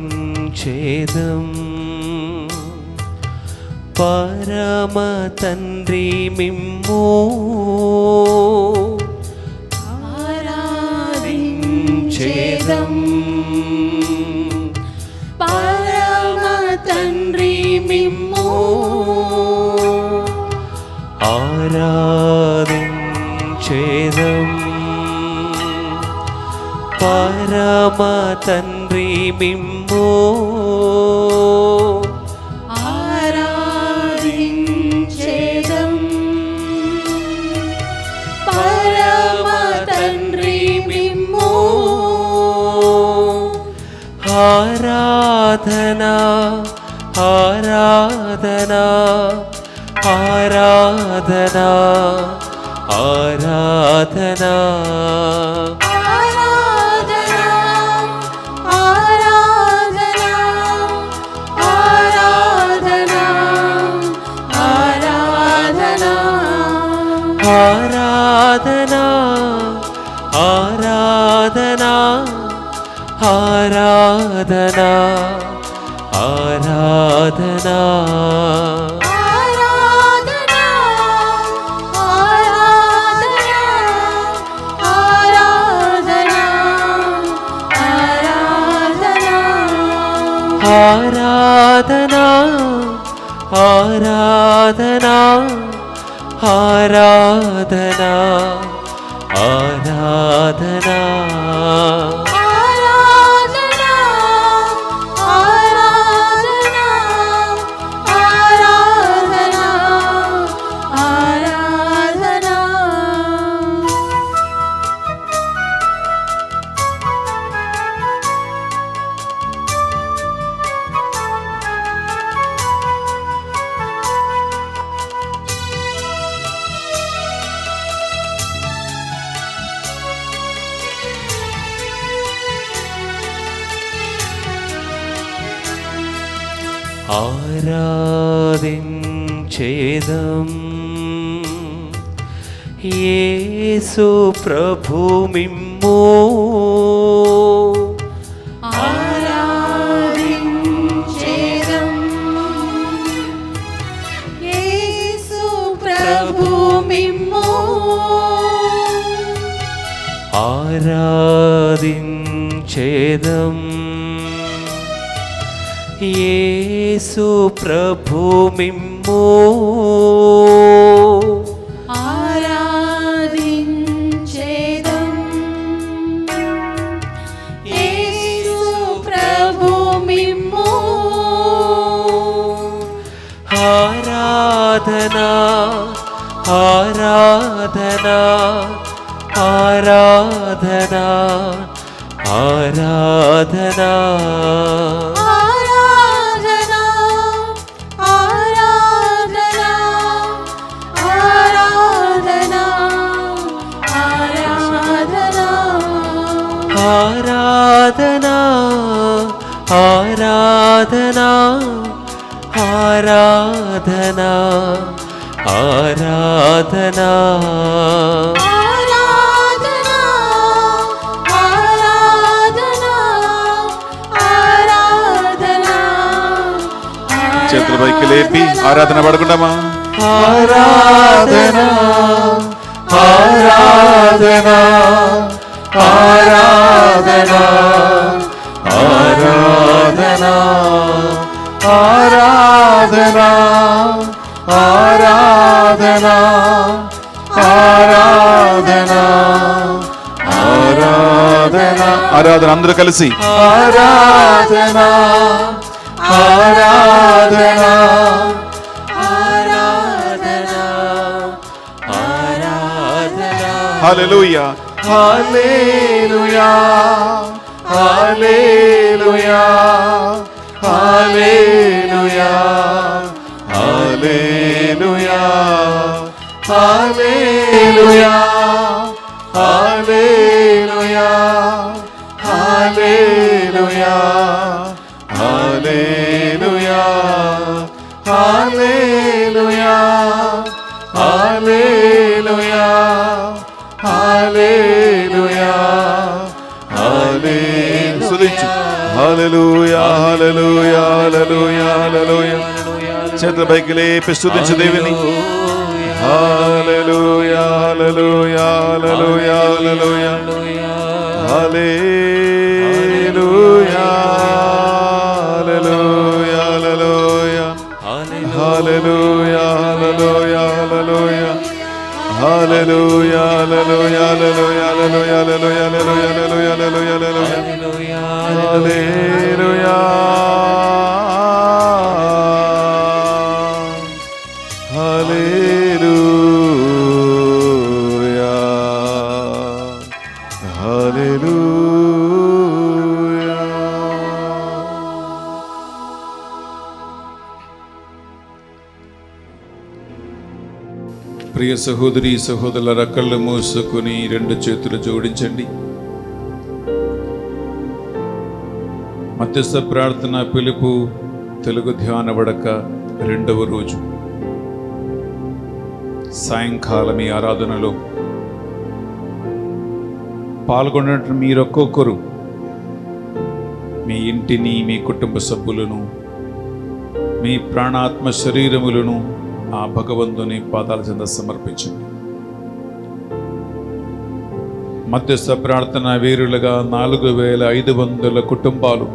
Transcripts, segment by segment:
ఆరాధించేదం పరమ తండ్రి మిమ్ము, ఆరాధించేదం పరమ తండ్రి మిమ్ము, ఆరాధించేదం పరమ తండ్రి మిమ్ము, ఆరాధించేదం పరమ తండ్రి మిమ్ము, ఆరాధనా ఆరాధనా ఆరాధనా ఆరాధనా ఆరాధనా ఆరాధనా ఆరాధనా ఆరాధనా ఆరాధనా ఆరాధనా ఆరాధనా ఆరాధనా ఆరాధించేదం యేసు ప్రభు మిమ్ము, ఆరాధించేదం యేసు ప్రభు మిమ్ము, ఆరాధించేదం యేసు ప్రభు మిమ్ము, ఆరాధించేదం యేసు ప్రభు మిమ్ము, ఆరాధనా ఆరాధనా ఆరాధనా ఆరాధనా ఆరాధనా ఆరాధనా ఆరాధనా ఆరాధనా చేతుల పైకి లేపి ఆరాధన పడుకుంటామా? ఆరాధనా ఆరాధనా ఆరాధనా ఆరాధనా ఆరాధనా ఆరాధనా ఆరాధనా ఆరాధనా ఆరాధన అందరూ కలిసి ఆరాధనా ఆరాధనా ఆరాధనా ఆరాధనా హల్లెలూయా hallelujah hallelujah hallelujah hallelujah hallelujah hallelujah hallelujah hallelujah hallelujah hallelujah hallelujah hallelujah hallelujah hallelujah hallelujah హల్లెలూయా చేతుల పైకి లేపి స్తుతించు దేవుని హల్లెలూయా hallelujah hallelujah hallelujah hallelujah hallelujah hallelujah hallelujah hallelujah hallelujah hallelujah hallelujah hallelujah hallelujah hallelujah hallelujah హల్లెలూయా ప్రియ సహోదరి సహోదరుల కళ్ళు మూసుకుని రెండు చేతులు జోడించండి. మధ్యస్థ ప్రార్థన పిలుపు తెలుగు ధ్యాన వడక రెండవ రోజు సాయంకాలం ఈ ఆరాధనలో పాల్గొన్నట్టు మీరొక్కొక్కరు మీ ఇంటిని, మీ కుటుంబ సభ్యులను, మీ ప్రాణాత్మ శరీరములను ఆ భగవంతుని పాదాల చెంత సమర్పించండి. మధ్యస్థ ప్రార్థన వీరులుగా 4500 కుటుంబాలు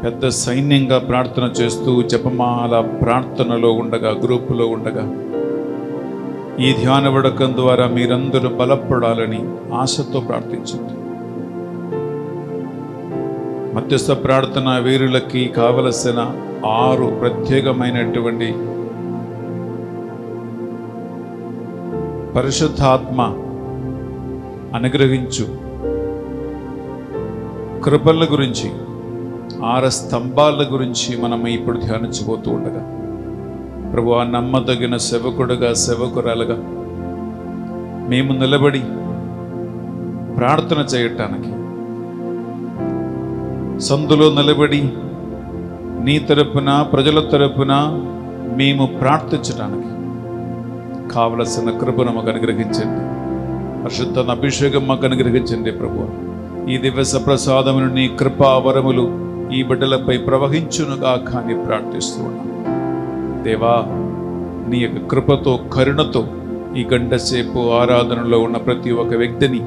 పెద్ద సైన్యంగా ప్రార్థన చేస్తూ జపమాల ప్రార్థనలో ఉండగా, గ్రూపులో ఉండగా ఈ ధ్యాన వడకం ద్వారా మీరందరూ బలపడాలని ఆశతో ప్రార్థించండి. మధ్యస్థ ప్రార్థన వీరులకి కావలసిన 6 ప్రత్యేకమైనటువంటి పరిశుద్ధాత్మ అనుగ్రహించు కృపల గురించి, 6 స్తంభాల గురించి మనం ఇప్పుడు ధ్యానించబోతూ ఉండగా, ప్రభువా, నమ్మదగిన సేవకుడుగా, సేవకురాలుగా మేము నిలబడి ప్రార్థన చేయటానికి, సందులో నిలబడి నీ తరపున, ప్రజల తరపున మేము ప్రార్థించడానికి కావలసిన కృపను మాకు అనుగ్రహించండి. పరిశుద్ధ అభిషేకం మాకు అనుగ్రహించండి ప్రభువా. ఈ దివ్య ప్రసాదమును నీ కృపా వరములు ఈ బిడ్డలపై ప్రవహించునుగా కానీ ప్రార్థిస్తూ ఉన్నాం. దేవా, నీ యొక్క కృపతో, కరుణతో ఈ గంట సేపు ఆరాధనలో ఉన్న ప్రతి ఒక్క వ్యక్తిని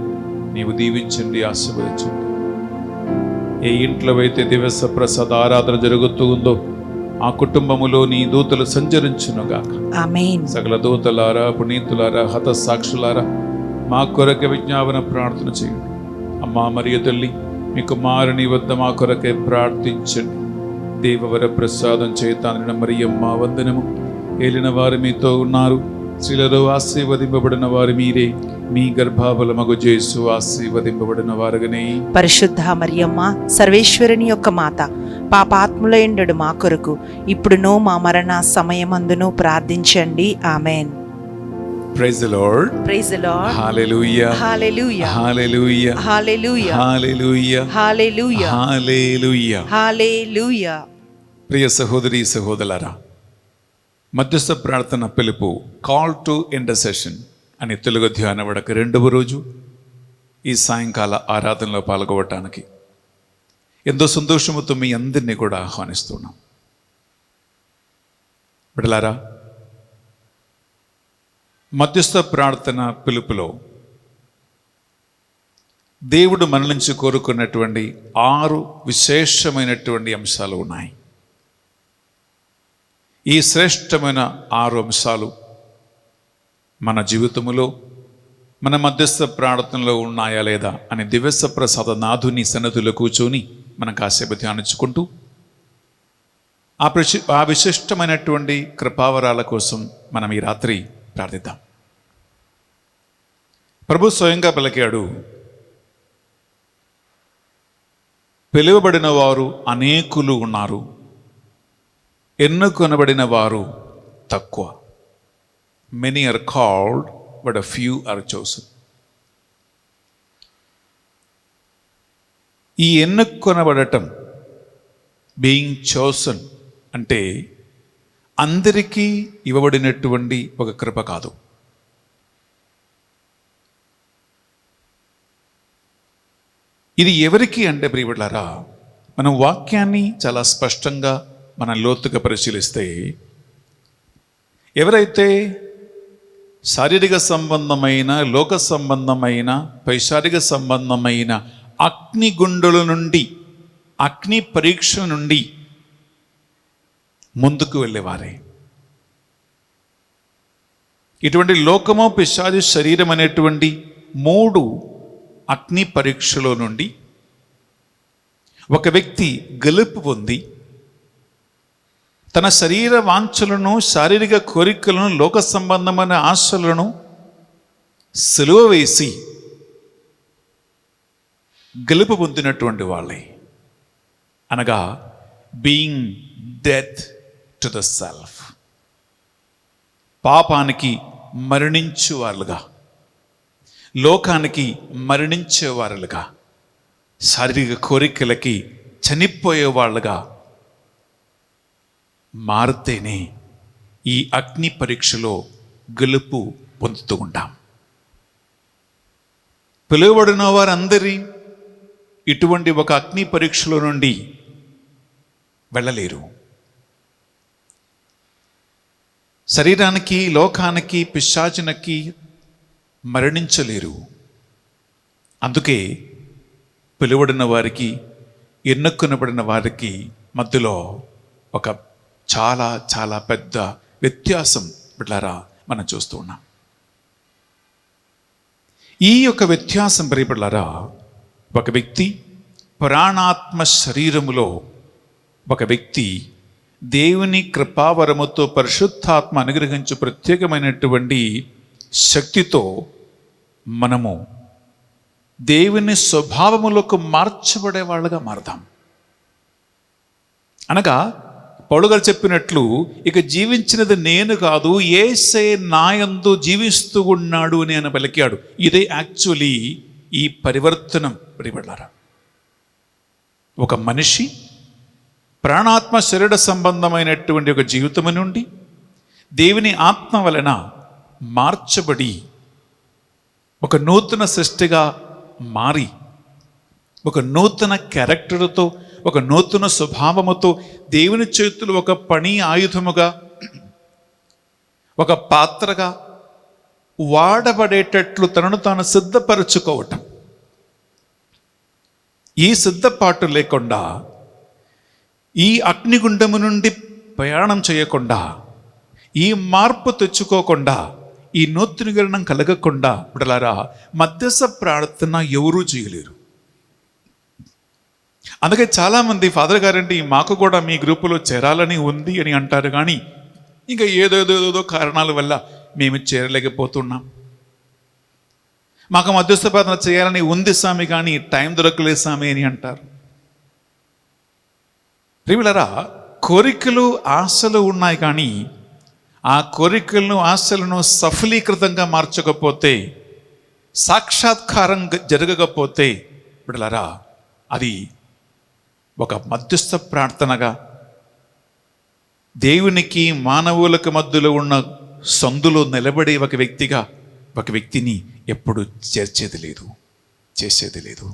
నీవు దీవించండి, ఆశీర్వదించండి. ఏ ఇంట్లో అయితే దివ్య ప్రసాద ఆరాధన జరుగుతూ ఉందో ఆ కుటుంబములో నీ దూతలు సంచరించునుగాక. ఆమేన్. సకల దూతలారా, పునీతులారా, హత సాక్షులారా, మా కొరకే విజ్ఞాపన ప్రార్థన చేయండి. అమ్మా మరియ తల్లి, మీ కుమారుని వద్ద మా కొరకే ప్రార్థించండి. దేవవర ప్రసాదం చేతానిన మరియమ్మ వందనము. ఏలిన వారు మీతో ఉన్నారు, స్త్రీలలో ఆశీర్వదింపబడిన వారు మీరే, మీ గర్భఫలమగు యేసు ఆశీర్వదింపబడిన వారుగానే. పరిశుద్ధ మరియమ్మ, సర్వేశ్వరుని యొక్క మాత, పాపాత్ములైండు మా కొరకు ఇప్పుడును మా మరణ సమయమందును ప్రార్థించండి. ఆమేన్. Praise the Lord. Praise the Lord. Hallelujah. Hallelujah. Hallelujah. Hallelujah. Hallelujah. Hallelujah. Hallelujah. Hallelujah. ప్రియ సహోదరి సహోదరులారా, మధ్యస్థ ప్రార్థన పిలుపు, కాల్ టు ఇంటర్సెషన్ అని తెలుగు ధ్యాన వడక రెండవ రోజు ఈ సాయంకాల ఆరాధనలో పాల్గొనడానికి ఎంతో సంతోషముతో మీ అందరినీ కూడా ఆహ్వానిస్తున్నాం. బిడ్డలారా, మధ్యస్థ ప్రార్థన పిలుపులో దేవుడు మన నుంచి కోరుకున్నటువంటి 6 విశేషమైనటువంటి అంశాలు ఉన్నాయి. ఈ శ్రేష్టమైన 6 అంశాలు మన జీవితంలో, మన మధ్యస్థ ప్రార్థనలో ఉన్నాయా లేదా అని దివ్య ప్రసాద నాథుని సన్నిధిలో కూర్చొని మనం కాసేపు ధ్యానించుకుంటూ ఆ విశిష్టమైనటువంటి కృపావరాల కోసం మనం ఈ రాత్రి ప్రార్థిద్దాం. ప్రభు స్వయంగా పలికాడు, పిలువబడిన వారు అనేకులు ఉన్నారు, ఎన్నుకొనబడిన వారు తక్కువ. Many are called, but a few are chosen. ఈ ఎన్నుకొనబడటం, బీయింగ్ చోసన్ అంటే అందరికీ ఇవ్వబడినటువంటి ఒక కృప కాదు. ఇది ఎవరికి అంటే ప్రియబిడ్డలారా, మనం వాక్యాన్ని చాలా స్పష్టంగా మనం లోతుగా పరిశీలిస్తే, ఎవరైతే శారీరక సంబంధమైన, లోక సంబంధమైన, పైశారిక సంబంధమైన అగ్నిగుండుల నుండి, అగ్ని పరీక్ష నుండి ముందుకు వెళ్ళేవారే. ఇటువంటి లోకము, పిశాచి, శరీరం అనేటువంటి 3 అగ్ని పరీక్షలో నుండి ఒక వ్యక్తి గెలుపు పొంది తన శరీర వాంఛలను, శారీరక కోరికలను, లోక సంబంధమైన ఆశలను సిలువ వేసి గెలుపు పొందినటువంటి వాళ్ళే, అనగా being death to the self, పాపానికి మరణించేవారులుగా, లోకానికి మరణించేవారులుగా, శారీరక కోరికలకి చనిపోయేవాళ్ళుగా మారితేనే ఈ అగ్ని పరీక్షలో గెలుపు పొందుతూ ఉంటాం. పిలువబడిన వారందరి ఇటువంటి ఒక అగ్ని పరీక్షలో నుండి వెళ్ళలేరు. శరీరానికి, లోకానికి, పిశాచునకి మరణించలేరు. అందుకే పిలువడిన వారికి, ఎన్నుకొనబడిన వారికి మధ్యలో ఒక చాలా చాలా పెద్ద వ్యత్యాసం బిడ్డలారా మనం చూస్తూ ఉన్నాం. ఈ యొక్క వ్యత్యాసం ప్రియబిడ్డలారా, ఒక వ్యక్తి ప్రాణాత్మ శరీరములో, ఒక వ్యక్తి దేవుని కృపావరముతో, పరిశుద్ధాత్మ అనుగ్రహించు ప్రత్యేకమైనటువంటి శక్తితో మనము దేవుని స్వభావములకు మార్చబడే వాళ్ళగా మారదాం. అనగా పౌలు గారు చెప్పినట్లు, ఇక జీవించినది నేను కాదు, యేసే నాయందు జీవిస్తూ ఉన్నాడు అని ఆయన పలికాడు. ఇదే యాక్చువల్లీ ఈ పరివర్తనం ప్రియబిడ్డలారా. ఒక మనిషి ప్రాణాత్మ శరీర సంబంధమైనటువంటి ఒక జీవితము నుండి దేవుని ఆత్మ వలన మార్చబడి ఒక నూతన సృష్టిగా మారి, ఒక నూతన క్యారెక్టర్తో, ఒక నూతన స్వభావముతో దేవుని చేతులు ఒక పని ఆయుధముగా, ఒక పాత్రగా వాడబడేటట్లు తనను తాను సిద్ధపరచుకోవటం. ఈ సిద్ధపాటు లేకుండా, ఈ అగ్నిగుండము నుండి ప్రయాణం చేయకుండా, ఈ మార్పు తెచ్చుకోకుండా, ఈ నూతనీకరణం కలగకుండా బిడ్డలారా మధ్యస్థ ప్రార్థన ఎవరూ చేయలేరు. అందుకే చాలామంది ఫాదర్ గారంటే మాకు కూడా మీ గ్రూపులో చేరాలని ఉంది అని అంటారు, కానీ ఇంకా ఏదో కారణాల వల్ల మేము చేరలేకపోతున్నాం. మాకు మధ్యస్థ ప్రార్థన చేయాలని ఉంది స్వామి, కానీ టైం దొరకలేదు స్వామి అని అంటారు. ప్రియులారా, కోరికలు, ఆశలు ఉన్నాయి, కానీ ఆ కోరికలను, ఆశలను సఫలీకృతంగా మార్చకపోతే, సాక్షాత్కారం జరగకపోతే బిడ్డలారా అది ఒక మధ్యస్థ ప్రార్థనగా, దేవునికి మానవులకు మధ్యలో ఉన్న సందులో నిలబడే ఒక వ్యక్తిగా, ఒక వ్యక్తిని ఎప్పుడు చేర్చేది లేదు, చేసేది లేదు.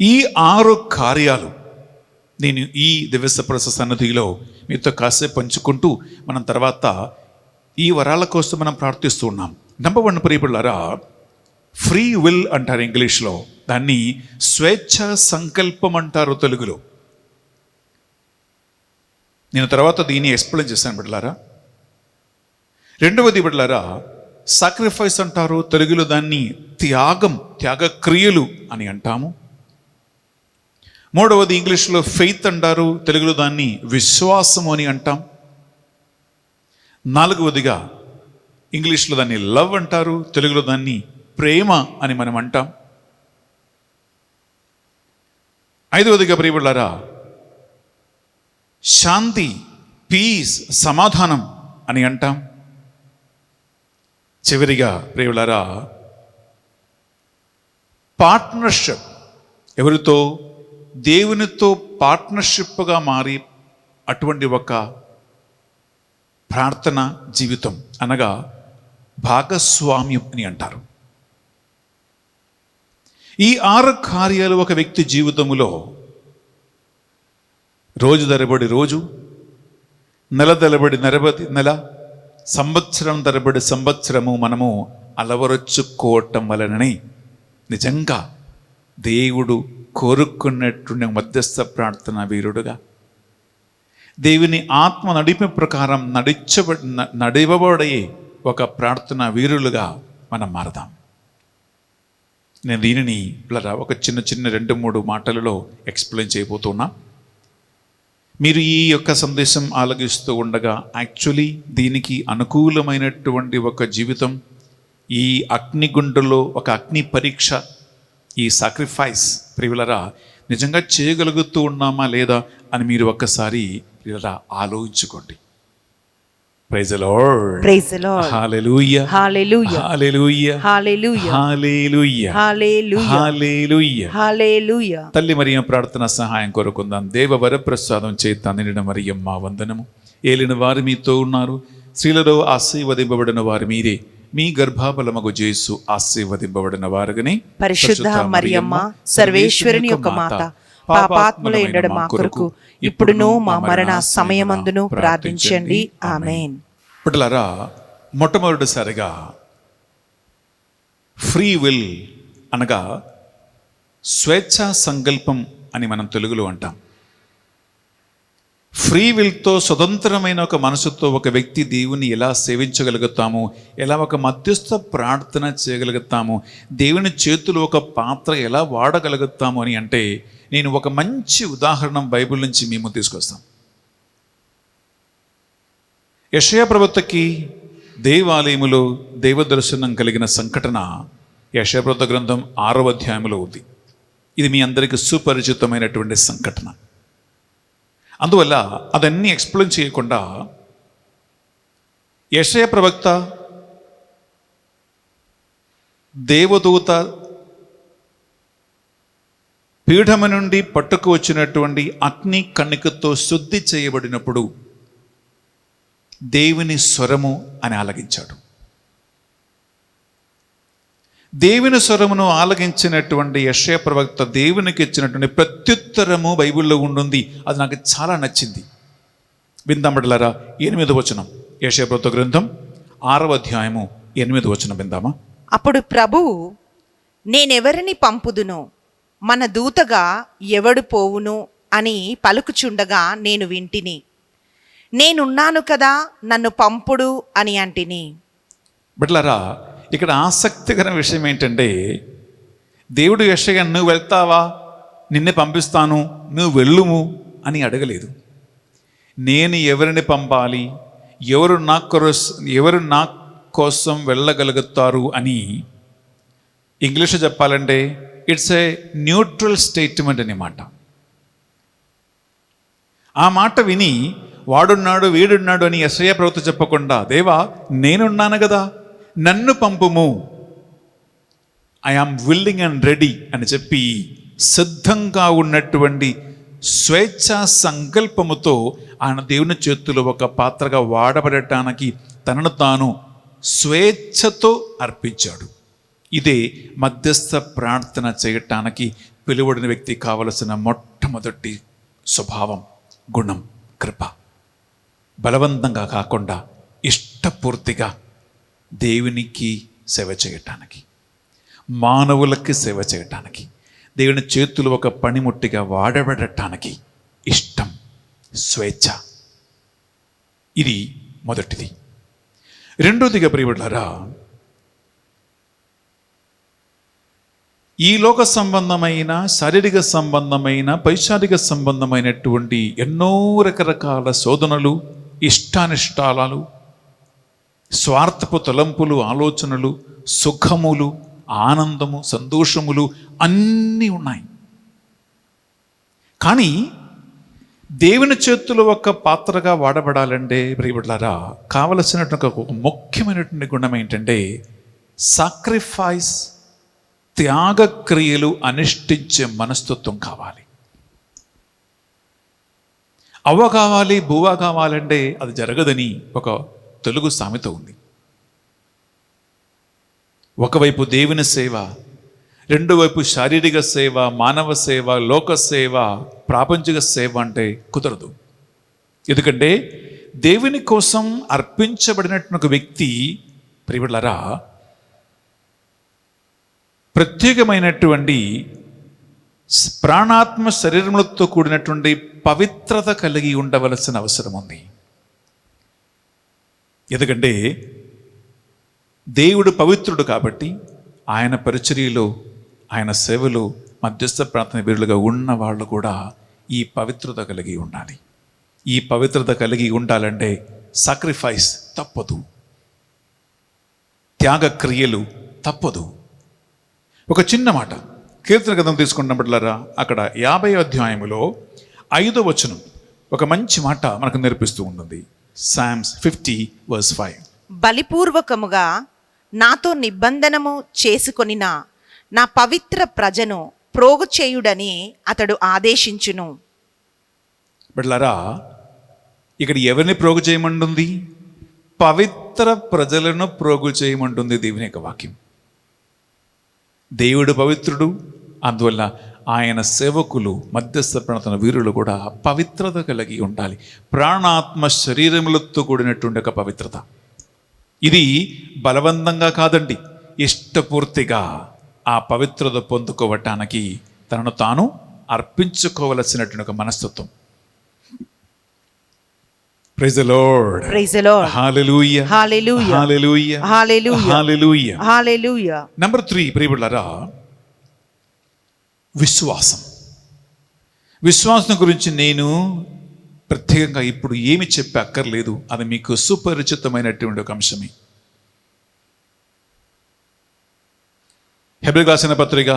ఈ 6 కార్యాలు నేను ఈ దివ్యసప్రస సన్నిధిలో మీతో కాసేపు పంచుకుంటూ మనం తర్వాత ఈ వరాల కోసం మనం ప్రార్థిస్తూ ఉన్నాం. నెంబర్ 1 ప్రియబిడ్డలారా, ఫ్రీ విల్ అంటారు ఇంగ్లీష్లో, దాన్ని స్వేచ్ఛ సంకల్పం అంటారు తెలుగులో. నేను తర్వాత దీన్ని ఎక్స్ప్లెయిన్ చేశాను బిడ్డలారా. రెండవది బిడ్డలారా, సాక్రిఫైస్ అంటారు తెలుగులో, దాన్ని త్యాగం, త్యాగక్రియలు అని అంటాము. మూడవది ఇంగ్లీష్లో ఫెయిత్ అంటారు, తెలుగులో దాన్ని విశ్వాసము అని అంటాం. నాలుగవదిగా ఇంగ్లీష్లో దాన్ని లవ్ అంటారు, తెలుగులో దాన్ని ప్రేమ అని మనం అంటాం. ఐదవదిగా ప్రియబిడ్డలారా, శాంతి, పీస్, సమాధానం అని అంటాం. చివరిగా ప్రియబిడ్డలారా, పార్ట్నర్షిప్, ఎవరితో? దేవునితో పార్ట్నర్షిప్గా మారి అటువంటి ఒక ప్రార్థన జీవితం, అనగా భాగస్వామ్యం అని అంటారు. ఈ 6 కార్యాలు ఒక వ్యక్తి జీవితంలో రోజు తరబడి రోజు, నెల తరబడి నెల, సంవత్సరం తరబడి సంవత్సరము మనము అలవరుచుకోవటం వలనని నిజంగా దేవుడు కోరుకున్నటువంటి మధ్యస్థ ప్రార్థన వీరుడుగా, దేవుని ఆత్మ నడిపే ప్రకారం నడివబడే ఒక ప్రార్థన వీరులుగా మనం మారదాం. నేను దీనిని ఒక చిన్న 2-3 మాటలలో ఎక్స్ప్లెయిన్ చేయబోతున్నా. మీరు ఈ యొక్క సందేశం ఆలగిస్తూ ఉండగా యాక్చువల్లీ దీనికి అనుకూలమైనటువంటి ఒక జీవితం, ఈ అగ్నిగుండంలో ఒక అగ్ని పరీక్ష, ఈ సాక్రిఫైస్ ప్రియులరా నిజంగా చేయగలుగుతూ ఉన్నామా లేదా అని మీరు ఒక్కసారి ప్రియులరా ఆలోచించుకోండి. Praise the lord, praise the lord, hallelujah, hallelujah, hallelujah, hallelujah, hallelujah, hallelujah, hallelujah, hallelujah. తల్లి మరియమ్మ ప్రార్థన సహాయం కోరుకుందాం. దేవ వరప్రసాదం చేత నిండిన మరియమ్మ వందనము. ఏలిన వారు మీతో ఉన్నారు, స్త్రీలలో ఆశీర్వదింపబడిన వారు మీరే, మీ గర్భఫలమగు యేసు ఆశీర్వదింపబడిన వారుగని. పరిశుద్ధ మరియమ్మ సర్వేశ్వరుని యొక్క మాత, పాపాత్ముల ఎండడ మా కొరకు ఇప్పుడును మా మరణ సమయమందును ప్రార్థించండి. ఆమేన్. బిడ్డలారా, మొట్టమొదటిసారిగా ఫ్రీ విల్ అనగా స్వేచ్ఛా సంకల్పం అని మనం తెలుగులో అంటాం. ఫ్రీ విల్తో, స్వతంత్రమైన ఒక మనసుతో ఒక వ్యక్తి దేవుని ఎలా సేవించగలుగుతాము, ఎలా ఒక మధ్యస్థ ప్రార్థన చేయగలుగుతాము, దేవుని చేతులు ఒక పాత్ర ఎలా వాడగలుగుతాము అని అంటే నేను ఒక మంచి ఉదాహరణ బైబిల్ నుంచి మేము తీసుకొస్తాం. యెషయా ప్రవక్తకి దేవాలయములో దేవదర్శనం కలిగిన సంఘటన యెషయా ప్రవక్త గ్రంథం 6వ అధ్యాయంలో ఉంది. ఇది మీ అందరికీ సుపరిచితమైనటువంటి సంఘటన. అందువల్ల అదన్నీ ఎక్స్ప్లెయిన్ చేయకుండా యెషయా ప్రవక్త దేవదూత పీఠము నుండి పట్టుకు వచ్చినటువంటి అగ్ని కణికతో శుద్ధి చేయబడినప్పుడు దేవుని స్వరము అని ఆలగించాడు. దేవుని స్వరమును ఆలగించినటువంటి యెషయా ప్రవక్త దేవునికి ఇచ్చినటువంటి ప్రత్యుత్తరము బైబిల్లో ఉంటుంది. అది నాకు చాలా నచ్చింది. విందాం బిడ్డలారా. 8వ వచనం, యెషయా ప్రవక్త గ్రంథం 6వ అధ్యాయము 8వ వచనం విందామా. అప్పుడు ప్రభువు, నేనెవరిని పంపుదును, మన దూతగా ఎవడు పోవును అని పలుకుచుండగా నేను వింటిని. నేనున్నాను కదా, నన్ను పంపుడు అని అంటిని. బిడ్డలారా, ఇక్కడ ఆసక్తికర విషయం ఏంటంటే దేవుడు యెషయా నువ్వు వెళ్తావా, నిన్నే పంపిస్తాను, నువ్వు వెళ్ళుము అని అడగలేదు. నేను ఎవరిని పంపాలి, ఎవరు నా కోసం వెళ్ళగలుగుతారు అని ఇంగ్లీష్లో చెప్పాలంటే ఇట్స్ ఏ న్యూట్రల్ స్టేట్మెంట్ అన్నమాట. ఆ మాట విని వాడున్నాడు వీడున్నాడు అని యెషయా ప్రవక్త చెప్పకుండా, దేవా నేనున్నాను కదా, నన్ను పంపుము, I am willing and ready అని చెప్పి సిద్ధంగా ఉన్నటువంటి స్వేచ్ఛా సంకల్పముతో ఆయన దేవుని చేతుల్లో ఒక పాత్రగా వాడబడటానికి తనను తాను స్వేచ్ఛతో అర్పించాడు. ఇదే మధ్యస్థ ప్రార్థన చేయటానికి పిలువడిన వ్యక్తి కావలసిన మొట్టమొదటి స్వభావం, గుణం, కృప. బలవంతంగా కాకుండా ఇష్టపూర్తిగా దేవునికి సేవ చేయటానికి, మానవులకి సేవ చేయటానికి, దేవుని చేతులు ఒక పనిముట్టిగా వాడబడటానికి ఇష్టం, స్వేచ్ఛ. ఇది మొదటిది. రెండోదిగా ప్రియబిడ్డలారా, ఈ లోక సంబంధమైన, శారీరక సంబంధమైన, పైశాచిక సంబంధమైనటువంటి ఎన్నో రకరకాల శోధనలు, ఇష్టానిష్టాలు, స్వార్థపు తలంపులు, ఆలోచనలు, సుఖములు, ఆనందము, సంతోషములు అన్నీ ఉన్నాయి. కానీ దేవుని చేతులు ఒక పాత్రగా వాడబడాలంటే ప్రియబిడ్డలారా కావలసినటువంటి ఒక ముఖ్యమైనటువంటి గుణం ఏంటంటే సాక్రిఫైస్, త్యాగక్రియలు అనుష్ఠించే మనస్తత్వం కావాలి. అవ్వ కావాలి, బువ్వ కావాలంటే అది జరగదని ఒక తెలుగు సామెత ఉంది. ఒకవైపు దేవుని సేవ, రెండో వైపు శారీరక సేవ, మానవ సేవ, లోక సేవ, ప్రాపంచిక సేవ అంటే కుదరదు. ఎందుకంటే దేవుని కోసం అర్పించబడినటువంటి ఒక వ్యక్తి ప్రియులారా ప్రత్యేకమైనటువంటి ప్రాణాత్మ శరీరములతో కూడినటువంటి పవిత్రత కలిగి ఉండవలసిన అవసరం ఉంది. ఎందుకంటే దేవుడు పవిత్రుడు కాబట్టి ఆయన పరిచర్యలో, ఆయన సేవలో మధ్యస్థ ప్రార్థన వీరులుగా ఉన్న వాళ్ళు కూడా ఈ పవిత్రత కలిగి ఉండాలి. ఈ పవిత్రత కలిగి ఉండాలంటే సాక్రిఫైస్ తప్పదు, త్యాగ క్రియలు తప్పదు. ఒక చిన్న మాట కీర్తన గ్రంథం తీసుకున్నప్పటిలారా అక్కడ 50వ అధ్యాయములో 5వ వచనం ఒక మంచి మాట మనకు నేర్పిస్తూ ఉంటుంది. Psalms 50:5. బలిపూర్వకముగా నాతో నిబంధనము చేసుకొనిన నా పవిత్ర ప్రజను ప్రోగు చేయుడని అతడు ఆదేశించును. బిడ్డలారా ఇక్కడ ఎవరిని ప్రోగు చేయమంటుంది? పవిత్ర ప్రజలను ప్రోగు చేయమంటుంది దేవుని యొక్క వాక్యం. దేవుడు పవిత్రుడు, అందువల్ల ఆయన సేవకులు, మధ్యస్థ ప్రార్థన వీరులు కూడా పవిత్రత కలిగి ఉండాలి. ప్రాణాత్మ శరీరములతో కూడినటువంటి ఒక పవిత్రత. ఇది బలవంతంగా కాదండి, ఇష్టపూర్తిగా ఆ పవిత్రత పొందుకోవటానికి తనను తాను అర్పించుకోవలసినటువంటి ఒక మనస్తత్వం. Praise the lord. Praise the lord. Hallelujah. Hallelujah. Hallelujah. Hallelujah. Hallelujah. Hallelujah. Number 3 ప్రియబిడ్డలారా విశ్వాసం. విశ్వాసం గురించి నేను ప్రత్యేకంగా ఇప్పుడు ఏమి చెప్పే అక్కర్లేదు, అది మీకు సుపరిచితమైనటువంటి ఒక అంశమే. హెబ్రీయులకు రాసిన పత్రిక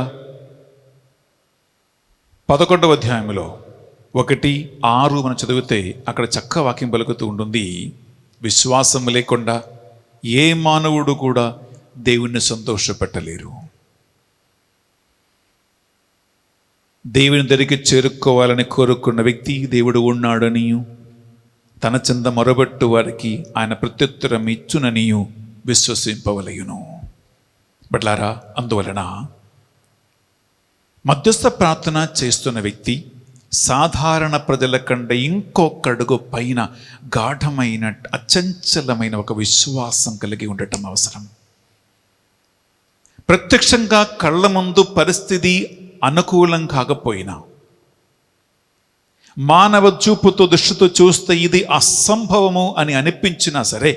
11వ అధ్యాయంలో 1-6 మనం చదివితే అక్కడ చక్క వాక్యం పలుకుతూ ఉంటుంది. విశ్వాసం లేకుండా ఏ మానవుడు కూడా దేవుణ్ణి సంతోషపెట్టలేరు. దేవుని దగ్గరికి చేరుకోవాలని కోరుకున్న వ్యక్తి దేవుడు ఉన్నాడనియు, తన చెంద మొరబెట్టు వారికి ఆయన ప్రత్యుత్తరం ఇచ్చుననియు విశ్వసింపవలయును. బట్లారా అందువలన మధ్యస్థ ప్రార్థన చేస్తున్న వ్యక్తి సాధారణ ప్రజల కంటే ఇంకొక అడుగు పైన గాఢమైన అచంచలమైన ఒక విశ్వాసం కలిగి ఉండటం అవసరం. ప్రత్యక్షంగా కళ్ళ ముందు పరిస్థితి అనుకూలం కాకపోయినా, మానవ చూపుతో దృష్టితో చూస్తే ఇది అసంభవము అని అనిపించినా సరే,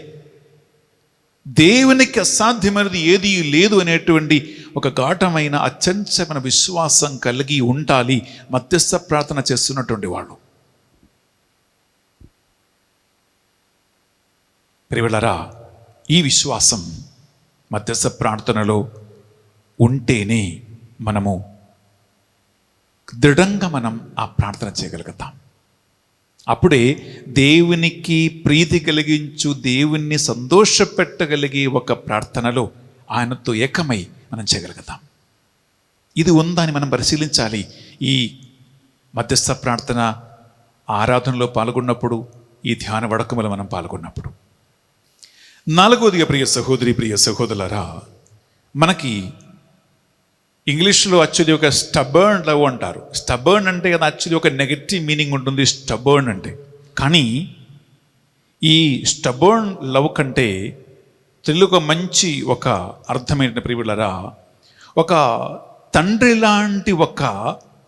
దేవునికి అసాధ్యమైనది ఏదీ లేదు అనేటువంటి ఒక ఘాటమైన అచంచలమైన విశ్వాసం కలిగి ఉండాలి మధ్యస్థ ప్రార్థన చేస్తున్నటువంటి వాళ్ళు. ప్రియలారా ఈ విశ్వాసం మధ్యస్థ ప్రార్థనలో ఉంటేనే మనము దృఢంగా మనం ఆ ప్రార్థన చేయగలుగుతాం. అప్పుడే దేవునికి ప్రీతి కలిగించు, దేవుణ్ణి సంతోషపెట్టగలిగే ఒక ప్రార్థనలో ఆయనతో ఏకమై మనం చేయగలుగుతాం. ఇది ఉందా అని మనం పరిశీలించాలి. ఈ మధ్యస్థ ప్రార్థన ఆరాధనలో పాల్గొన్నప్పుడు, ఈ ధ్యాన వడకములో మనం పాల్గొన్నప్పుడు. 4వదిగా ప్రియ సహోదరి, ప్రియ సహోదరులారా, మనకి ఇంగ్లీష్లో యాక్చువల్లీ ఒక స్టబర్న్ లవ్ అంటారు. స్టబర్న్ అంటే కదా యాక్చువల్లీ ఒక నెగటివ్ మీనింగ్ ఉంటుంది స్టబర్న్ అంటే. కానీ ఈ స్టబర్న్ లవ్ కంటే తెలుగు మంచి ఒక అర్థమైన ప్రియులారా, ఒక తండ్రి లాంటి ఒక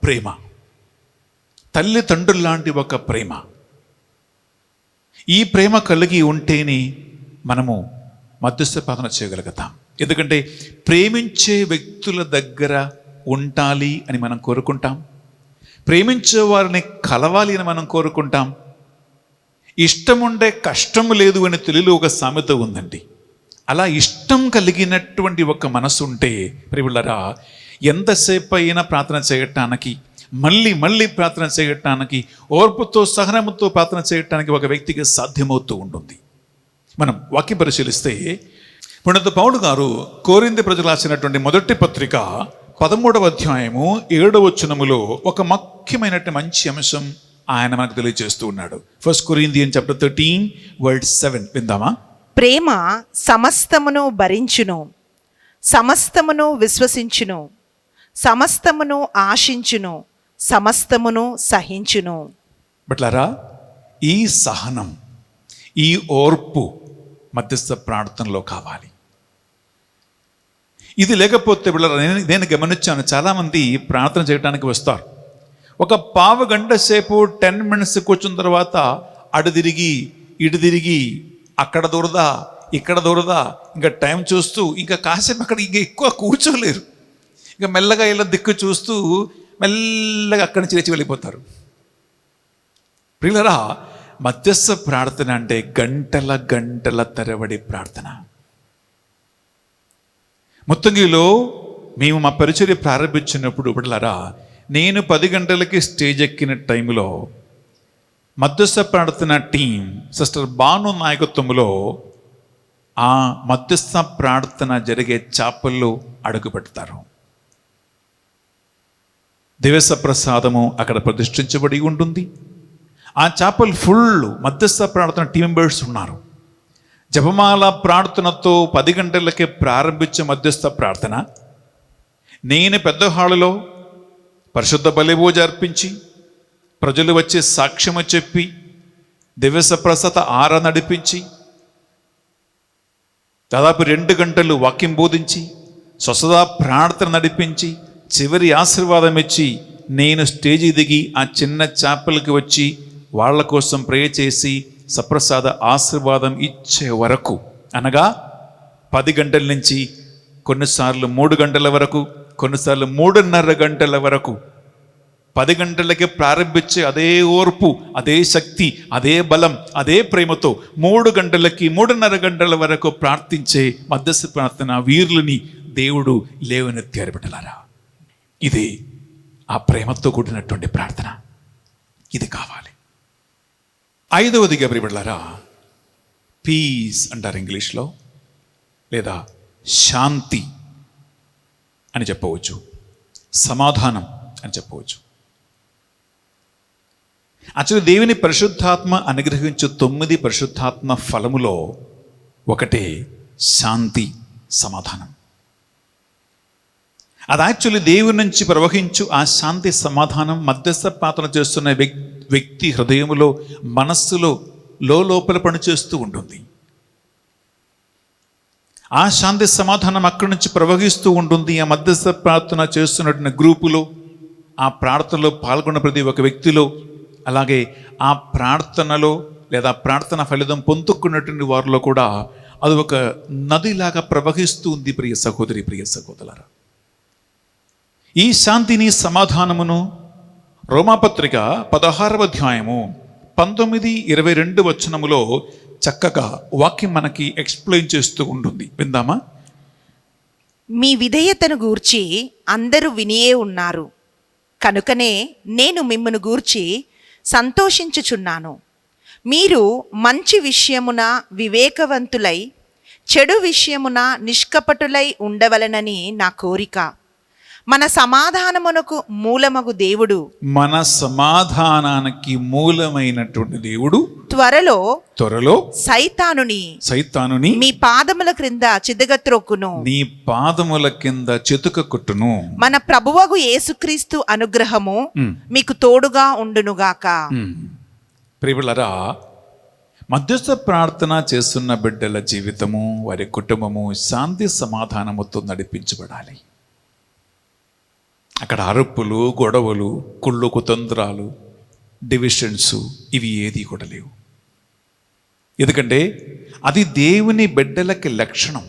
ప్రేమ, తల్లిదండ్రులు లాంటి ఒక ప్రేమ. ఈ ప్రేమ కలిగి ఉంటేనే మనము మధ్యస్థ ప్రార్థన చేయగలుగుతాం. ఎందుకంటే ప్రేమించే వ్యక్తుల దగ్గర ఉండాలి అని మనం కోరుకుంటాం, ప్రేమించే వారిని కలవాలి అని మనం కోరుకుంటాం. ఇష్టం ఉండే కష్టం లేదు అని తెలుగులో ఒక సామెత ఉందండి. అలా ఇష్టం కలిగినటువంటి ఒక మనసు ఉంటే ప్రియులారా, ఎంతసేపు అయినా ప్రార్థన చేయటానికి, మళ్ళీ మళ్ళీ ప్రార్థన చేయటానికి, ఓర్పుతో సహనముతో ప్రార్థన చేయటానికి ఒక వ్యక్తికి సాధ్యమవుతూ ఉంటుంది. మనం వాక్యం పరిశీలిస్తే పునీత పౌలు గారు కొరింథీ ప్రజలు రాసినటువంటి మొదటి పత్రిక 13వ అధ్యాయము 7వ వచనములో ఒక ముఖ్యమైనటువంటి మంచి అంశం ఆయన మనకు తెలియజేస్తూ ఉన్నాడు. 1 Corinthians chapter 13:7 విందామా? ప్రేమ సమస్తమును భరించును, సమస్తమును విశ్వసించును, సమస్తమును ఆశించును, సమస్తమును సహించును. బట్లారా, ఈ సహనం, ఈ ఓర్పు మధ్యస్థ ప్రార్థనలో కావాలి. ఇది లేకపోతే నేను గమనించాను, చాలామంది ప్రార్థన చేయడానికి వస్తారు, ఒక పావు గంట సేపు 10 minutes కూర్చున్న తర్వాత అటు తిరిగి ఇటు తిరిగి అక్కడ దూరదా ఇక్కడ దూరదా, ఇంకా టైం చూస్తూ ఇంకా కాసేపు అక్కడ ఇంకా ఎక్కువ కూర్చోలేరు. ఇంకా మెల్లగా ఇలా దిక్కు చూస్తూ మెల్లగా అక్కడి నుంచి లేచి వెళ్ళిపోతారు. ప్రియులరా, మధ్యస్థ ప్రార్థన అంటే గంటల గంటల తరబడి ప్రార్థన. ముత్తంగిలో మేము మా పరిచర్య ప్రారంభించినప్పుడు ప్రియులరా, నేను 10 గంటలకి స్టేజ్ ఎక్కిన టైంలో మధ్యస్థ ప్రార్థన టీం సిస్టర్ బాను నాయకత్వంలో ఆ మధ్యస్థ ప్రార్థన జరిగే చాపల్లో అడుగు పెడతారు. దివస ప్రసాదము అక్కడ ప్రతిష్ఠించబడి ఉంటుంది. ఆ చాపల్ ఫుల్ మధ్యస్థ ప్రార్థన టీం మెంబర్స్ ఉన్నారు. జపమాల ప్రార్థనతో 10 గంటలకే ప్రారంభించే మధ్యస్థ ప్రార్థన నేను పెద్ద హాలులో పరిశుద్ధ బలిపూజ అర్పించి ప్రజలు వచ్చి సాక్ష్యము చెప్పి దివస ప్రసాద ఆర నడిపించి దాదాపు 2 గంటలు వాక్యం బోధించి స్వస్థత ప్రార్థన నడిపించి చివరి ఆశీర్వాదం ఇచ్చి నేను స్టేజి దిగి ఆ చిన్న చాపలకి వచ్చి వాళ్ళ కోసం ప్రే చేసి సప్రసాద ఆశీర్వాదం ఇచ్చే వరకు, అనగా 10 గంటల నుంచి కొన్నిసార్లు 3 గంటల వరకు, కొన్నిసార్లు 3:30 గంటల వరకు 10 గంటలకే ప్రారంభించే అదే ఓర్పు, అదే శక్తి, అదే బలం, అదే ప్రేమతో 3 గంటలకి 3:30 గంటల వరకు ప్రార్థించే మధ్యస్థ ప్రార్థన వీరులని దేవుడు లేవనెత్తారు బిడ్డలారా. ఇది ఆ ప్రేమతో కూడినటువంటి ప్రార్థన. ఇది కావాలి. 5వదిగా బిడ్డలారా, పీస్ అంటారు ఇంగ్లీష్లో, లేదా శాంతి అని చెప్పవచ్చు, సమాధానం అని చెప్పవచ్చు. యాక్చువల్లీ దేవుని పరిశుద్ధాత్మ అనుగ్రహించు 9 పరిశుద్ధాత్మ ఫలములో ఒకటే శాంతి, సమాధానం. అది యాక్చువల్లీ దేవుని నుంచి ప్రవహించు ఆ శాంతి సమాధానం మధ్యస్థ ప్రార్థన చేస్తున్న వ్యక్తి హృదయములో, మనస్సులో లోపల పనిచేస్తూ ఉంటుంది. ఆ శాంతి సమాధానం అక్కడి నుంచి ప్రవహిస్తూ ఉంటుంది. ఆ మధ్యస్థ ప్రార్థన చేస్తున్నటువంటి గ్రూపులో, ఆ ప్రార్థనలో పాల్గొన్న ప్రతి ఒక్క వ్యక్తిలో, అలాగే ఆ ప్రార్థనలో లేదా ప్రార్థన ఫలితం పొందుకున్నటువంటి వారిలో కూడా అది ఒక నదిలాగా ప్రవహిస్తూ ఉంది. ప్రియ సహోదరి, ప్రియ సహోదరులారా, ఈ శాంతిని సమాధానమును రోమాపత్రిక 16వ అధ్యాయము 19-22 వచనములో చక్కగా వాక్యం మనకి ఎక్స్ప్లెయిన్ చేస్తూ ఉంటుంది. విందామా? మీ విధేయతను గూర్చి అందరూ వినియే ఉన్నారు, కనుకనే నేను మిమ్మును గూర్చి సంతోషించుచున్నాను. మీరు మంచి విషయమున వివేకవంతులై చెడు విషయమున నిష్కపటులై ఉండవలనని నా కోరిక. మన సమాధానమునకు మూలమగు దేవుడు, మన సమాధానానికి మూలమైనటువంటి దేవుడు త్వరలో సైతానుని మీ పాదముల క్రింద చితగత్రొక్కును, నీ పాదముల కింద చితుక కొట్టును. మన ప్రభువగు యేసుక్రీస్తు అనుగ్రహము మీకు తోడుగా ఉండునుగాక. ప్రియులారా, మధ్యస్థ ప్రార్థన చేస్తున్న బిడ్డల జీవితము, వారి కుటుంబము శాంతి సమాధానముతో నడిపించబడాలి. అక్కడ అరుపులు, గొడవలు, కుళ్ళు కుతంత్రాలు, డివిషన్స్ ఇవి ఏది కూడా లేవు. ఎందుకంటే అది దేవుని బిడ్డలకి లక్షణం.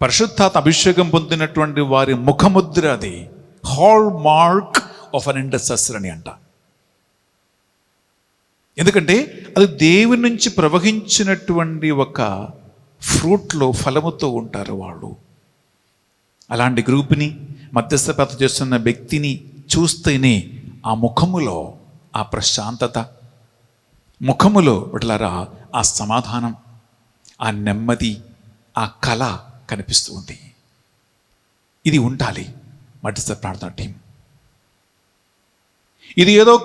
పరిశుద్ధాత్మ అభిషేకం పొందినటువంటి వారి ముఖముద్ర అది, hall mark of an intercessor అని అంట. ఎందుకంటే అది దేవుని నుంచి ప్రవహించినటువంటి ఒక ఫ్రూట్లో, ఫలముతో ఉంటారు వాళ్ళు. అలాంటి గ్రూప్ని, మధ్యస్థ ప్రార్థన చేస్తున్న వ్యక్తిని చూస్తేనే ఆ ముఖములో ఆ ప్రశాంతత, ముఖములో విడలారా ఆ సమాధానం, ఆ నెమ్మది, ఆ కళ కనిపిస్తూ ఉంది. ఇది ఉండాలి మధ్యస్థ ప్రార్థన టీం. ఇది ఏదో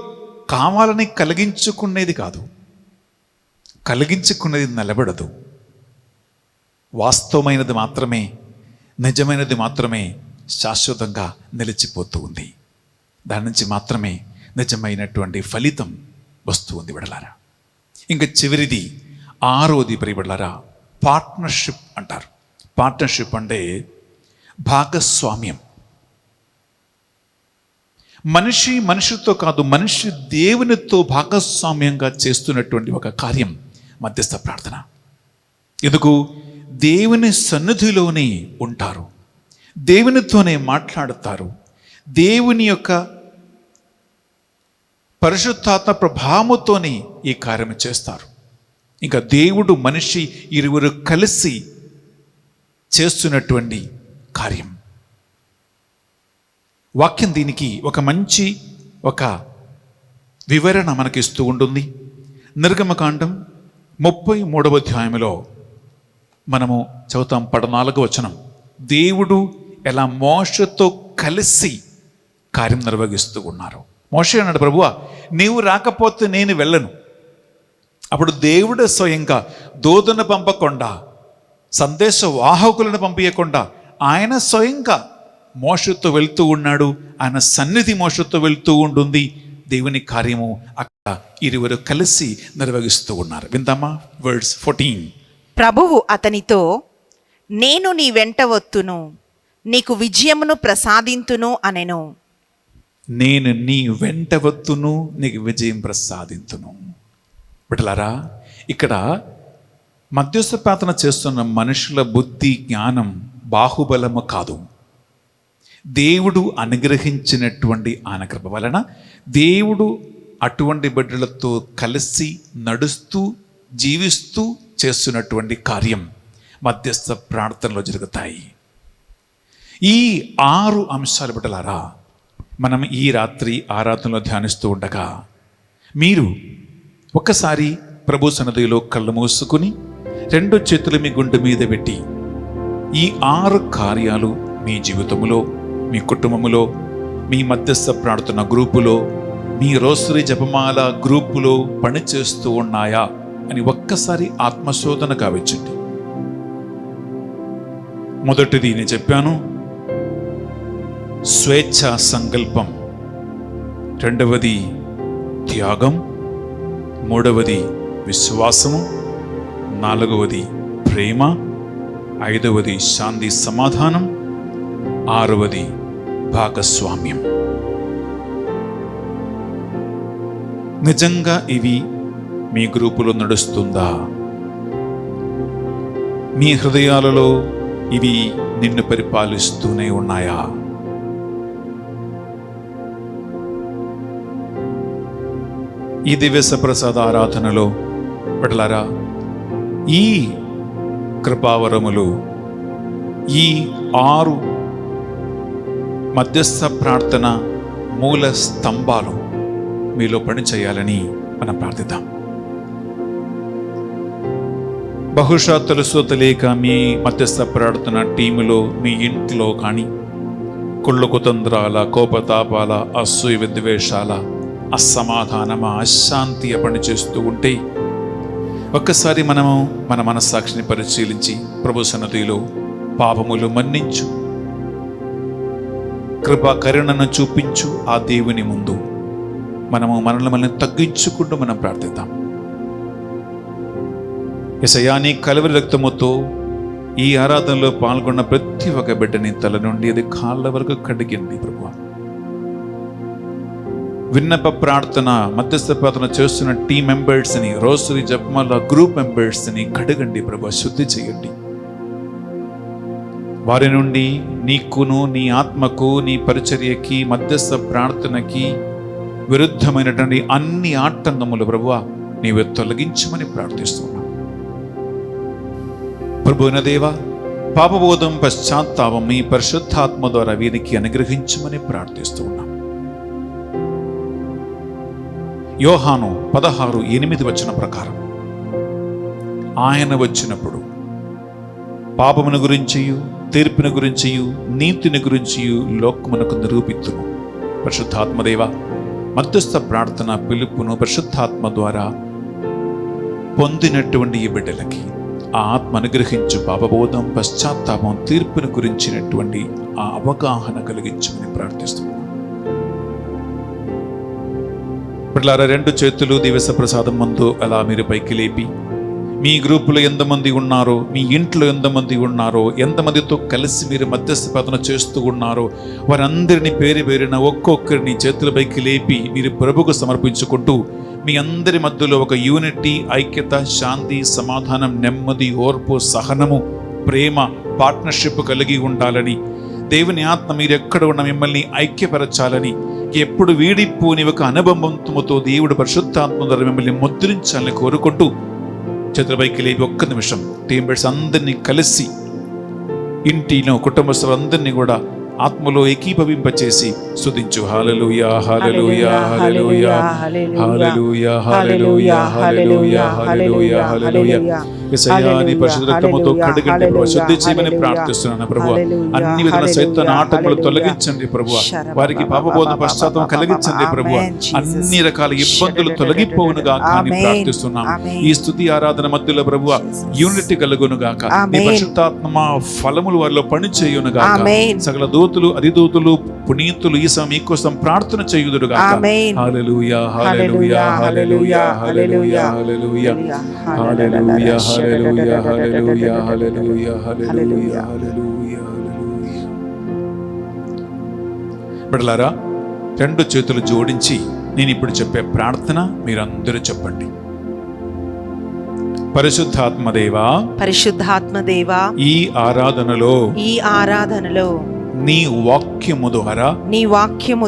కావాలని కలిగించుకునేది కాదు, కలిగించుకునేది నిలబడదు. వాస్తవమైనది మాత్రమే, నిజమైనది మాత్రమే శాశ్వతంగా నిలిచిపోతూ ఉంది. దాని నుంచి మాత్రమే నిజమైనటువంటి ఫలితం వస్తూ ఉంది బిడ్డలారా. ఇంకా చివరిది 6వది బిడ్డలారా, పార్ట్నర్షిప్ అంటారు. పార్ట్నర్షిప్ అంటే భాగస్వామ్యం. మనిషి మనిషితో కాదు, మనిషి దేవునితో భాగస్వామ్యంగా చేస్తున్నటువంటి ఒక కార్యం మధ్యస్థ ప్రార్థన. ఎందుకు? దేవుని సన్నిధిలోనే ఉంటారు, దేవునితోనే మాట్లాడతారు, దేవుని యొక్క పరిశుద్ధాత్మ ప్రభావంతోనే ఈ కార్యం చేస్తారు. ఇంకా దేవుడు మనిషి ఇరువురు కలిసి చేస్తున్నటువంటి కార్యం. వాక్యం దీనికి ఒక మంచి వివరణ మనకిస్తూ ఉంటుంది. నిర్గమకాండం 33వ అధ్యాయంలో మనము చదువుతాం 14వ వచనం. దేవుడు ఎలా మోషతో కలిసి కార్యం నిర్వహిస్తూ ఉన్నారు. మోషే అన్నాడు, ప్రభువా నీవు రాకపోతే నేను వెళ్ళను. అప్పుడు దేవుడు స్వయంగా దూతను పంపకుండా, సందేశ వాహకులను పంపించకుండా ఆయన స్వయంగా మోషతో వెళ్తూ ఉన్నాడు. ఆయన సన్నిధి మోషతో వెళ్తూ ఉంటుంది. దేవుని కార్యము అక్కడ ఇరువురు కలిసి నిర్వహిస్తూ ఉన్నారు. విందామా? వర్డ్స్ 14. ప్రభువు అతనితో, నేను నీ వెంట వత్తును, నీకు విజయమును ప్రసాదింతును అనెను. నేను నీ వెంట వత్తును, నీకు విజయం ప్రసాదింతును. బిడ్డలారా, ఇక్కడ మధ్యస్థ ప్రార్థన చేస్తున్న మనుషుల బుద్ధి జ్ఞానం బాహుబలము కాదు, దేవుడు అనుగ్రహించినటువంటి ఆయన కృప వలన దేవుడు అటువంటి బిడ్డలతో కలిసి నడుస్తూ జీవిస్తూ చేస్తున్నటువంటి కార్యం మధ్యస్థ ప్రార్థనలో జరుగుతాయి. ఈ 6 అంశాలు బిడ్డలారా మనం ఈ రాత్రి ఆరాధనలో ధ్యానిస్తూ ఉండగా మీరు ఒక్కసారి ప్రభు సన్నిధిలో కళ్ళు మూసుకుని 2 చేతులు మీ గుండె మీద పెట్టి ఈ 6 కార్యాలు మీ జీవితంలో, మీ కుటుంబంలో, మీ మధ్యస్థ ప్రార్థన గ్రూపులో, మీ రోసరీ జపమాల గ్రూపులో పనిచేస్తూ ఉన్నాయా అని ఒక్కసారి ఆత్మశోధన కావించండి. మొదటిది నేను చెప్పాను, స్వేచ్ఛా సంకల్పం. 2వది త్యాగం. 3వది విశ్వాసము. 4వది ప్రేమ. 5వది శాంతి సమాధానం. 6వది భాగస్వామ్యం. నిజంగా ఇవి మీ గ్రూపులో నడుస్తుందా? మీ హృదయాలలో ఇవి నిన్ను పరిపాలిస్తూనే ఉన్నాయా? ఈ దివ్య ప్రసాద ఆరాధనలో బిడ్డలారా, ఈ కృపావరములు, ఈ 6 మధ్యస్థ ప్రార్థన మూల స్తంభాలు మీలో పని చేయాలని మనం ప్రార్థిద్దాం. బహుశా తెలుసో తెలియక మీ మధ్యస్థ ప్రార్థన టీములో, మీ ఇంట్లో కానీ కుళ్ళు కుతంత్రాల, కోపతాపాల, అసూయ విద్వేషాల, అసమాధానమ, అశాంతి పనిచేస్తూ ఉంటే ఒక్కసారి మనము మన మనస్సాక్షిని పరిశీలించి ప్రభు సన్నిధిలో పాపములు మన్నించు, కృపా కరుణను చూపించు ఆ దేవుని ముందు మనల్ని తగ్గించుకుంటూ మనం ప్రార్థిద్దాం. యేసయ్యా నీ కలువరి రక్తముతో ఈ ఆరాధనలో పాల్గొన్న ప్రతి ఒక్క బిడ్డని తల నుండి అది కాళ్ళ వరకు కడిగింది ప్రభువా. విన్నప ప్రార్థన, మధ్యస్థ ప్రార్థన చేస్తున్న టీం మెంబర్స్ని, రోసరీ జపమాల గ్రూప్ మెంబర్స్ని కడగండి ప్రభువా, శుద్ధి చేయండి. వారి నుండి నీకును, నీ ఆత్మకు, నీ పరిచర్యకి, మధ్యస్థ ప్రార్థనకి విరుద్ధమైనటువంటి అన్ని ఆటంకములు ప్రభువా నీవే తొలగించమని ప్రార్థిస్తున్నాం. ప్రభువైన దేవా, పాపబోధం, పశ్చాత్తాపం మీ పరిశుద్ధాత్మ ద్వారా వీరికి అనుగ్రహించమని ప్రార్థిస్తూ ఉన్నాం. యోహాను 16:8 వచనం ప్రకారం ఆయన వచ్చినప్పుడు పాపమును గురించియు, తీర్పుని గురించియు, నీతిని గురించియు లోకమునకు నిరూపిత్తును. పరిశుద్ధాత్మదేవ, మధ్యస్థ ప్రార్థన పిలుపును పరిశుద్ధాత్మ ద్వారా పొందినటువంటి ఈ బిడ్డలకి ఆ ఆత్మ అనుగ్రహించు పాపబోధం, పశ్చాత్తాపం, తీర్పును గురించినటువంటి ఆ అవగాహన కలిగించమని ప్రార్థిస్తున్నాను. పిల్లారా, 2 చేతులు దివస ప్రసాదం ముందు అలా మీరు పైకి లేపి, మీ గ్రూపులో ఎంతమంది ఉన్నారో, మీ ఇంట్లో ఎంతమంది ఉన్నారో, ఎంతమందితో కలిసి మీరు మధ్యస్థ ప్రార్థన చేస్తూ ఉన్నారో వారందరినీ పేరు పేరిన ఒక్కొక్కరిని చేతుల పైకి లేపి మీరు ప్రభువుకు సమర్పించుకుంటూ, మీ అందరి మధ్యలో ఒక యూనిటీ, ఐక్యత, శాంతి, సమాధానం, నెమ్మది, ఓర్పు, సహనము, ప్రేమ, పార్ట్నర్షిప్ కలిగి ఉండాలని, దేవుని ఆత్మ మీరు ఎక్కడ ఉన్న మిమ్మల్ని ఐక్యపరచాలని, ఎప్పుడు వీడిపోని ఒక అనుబంధంతో దేవుడు పరిశుద్ధాత్మ ద్వారా మిమ్మల్ని ముద్రించాలని కోరుకుంటూ చేతులపైకి లేపి ఒక్క నిమిషం టీం మెంబర్స్ అందరినీ కలిసి ఇంటిలో కుటుంబస్తులందరినీ కూడా ఆత్మలో ఏకీభవింపచేసి స్తుతించు. హల్లెలూయా, hallelujah, hallelujah, hallelujah, hallelujah, hallelujah, hallelujah, హల్లెలూయా. యేసయ్యాని పరిశుద్ధ రక్తముతో కడగండి ప్రభువా, శుద్ధి చేయమని ప్రార్థిస్తున్నాను ప్రభువా. అన్ని విధాల సైతాన ఆటంకులు తొలగించండి ప్రభువా. వారికి పాపబోధ, పశ్చాత్తాపం కలిగించండి ప్రభువా. అన్ని రకాల ఇబ్బందులు తొలగిపోవును గాక అని ప్రార్థిస్తున్నాను. ఈ స్తుతి ఆరాధన మధ్యలో ప్రభువా యూనిటీ కలుగును గాక. నీ పరిశుద్ధాత్మ ఫలములు వారిలో పని చేయును గాక. సకల దూతులు, అధిదూతులు, పునీతులు ఈ సమయం మీకోసం ప్రార్థన చేయుదురు గాక. హల్లెలూయా, hallelujah, hallelujah, hallelujah, hallelujah, hallelujah, hallelujah, hallelujah, hallelujah, hallelujah, హల్లెలూయా. బిడ్డలారా, 2 చేతులు జోడించి నేను ఇప్పుడు చెప్పే ప్రార్థన మీరందరూ చెప్పండి. పరిశుద్ధాత్మదేవా, పరిశుద్ధాత్మదేవా, ఈ ఆరాధనలో నీ వాక్యము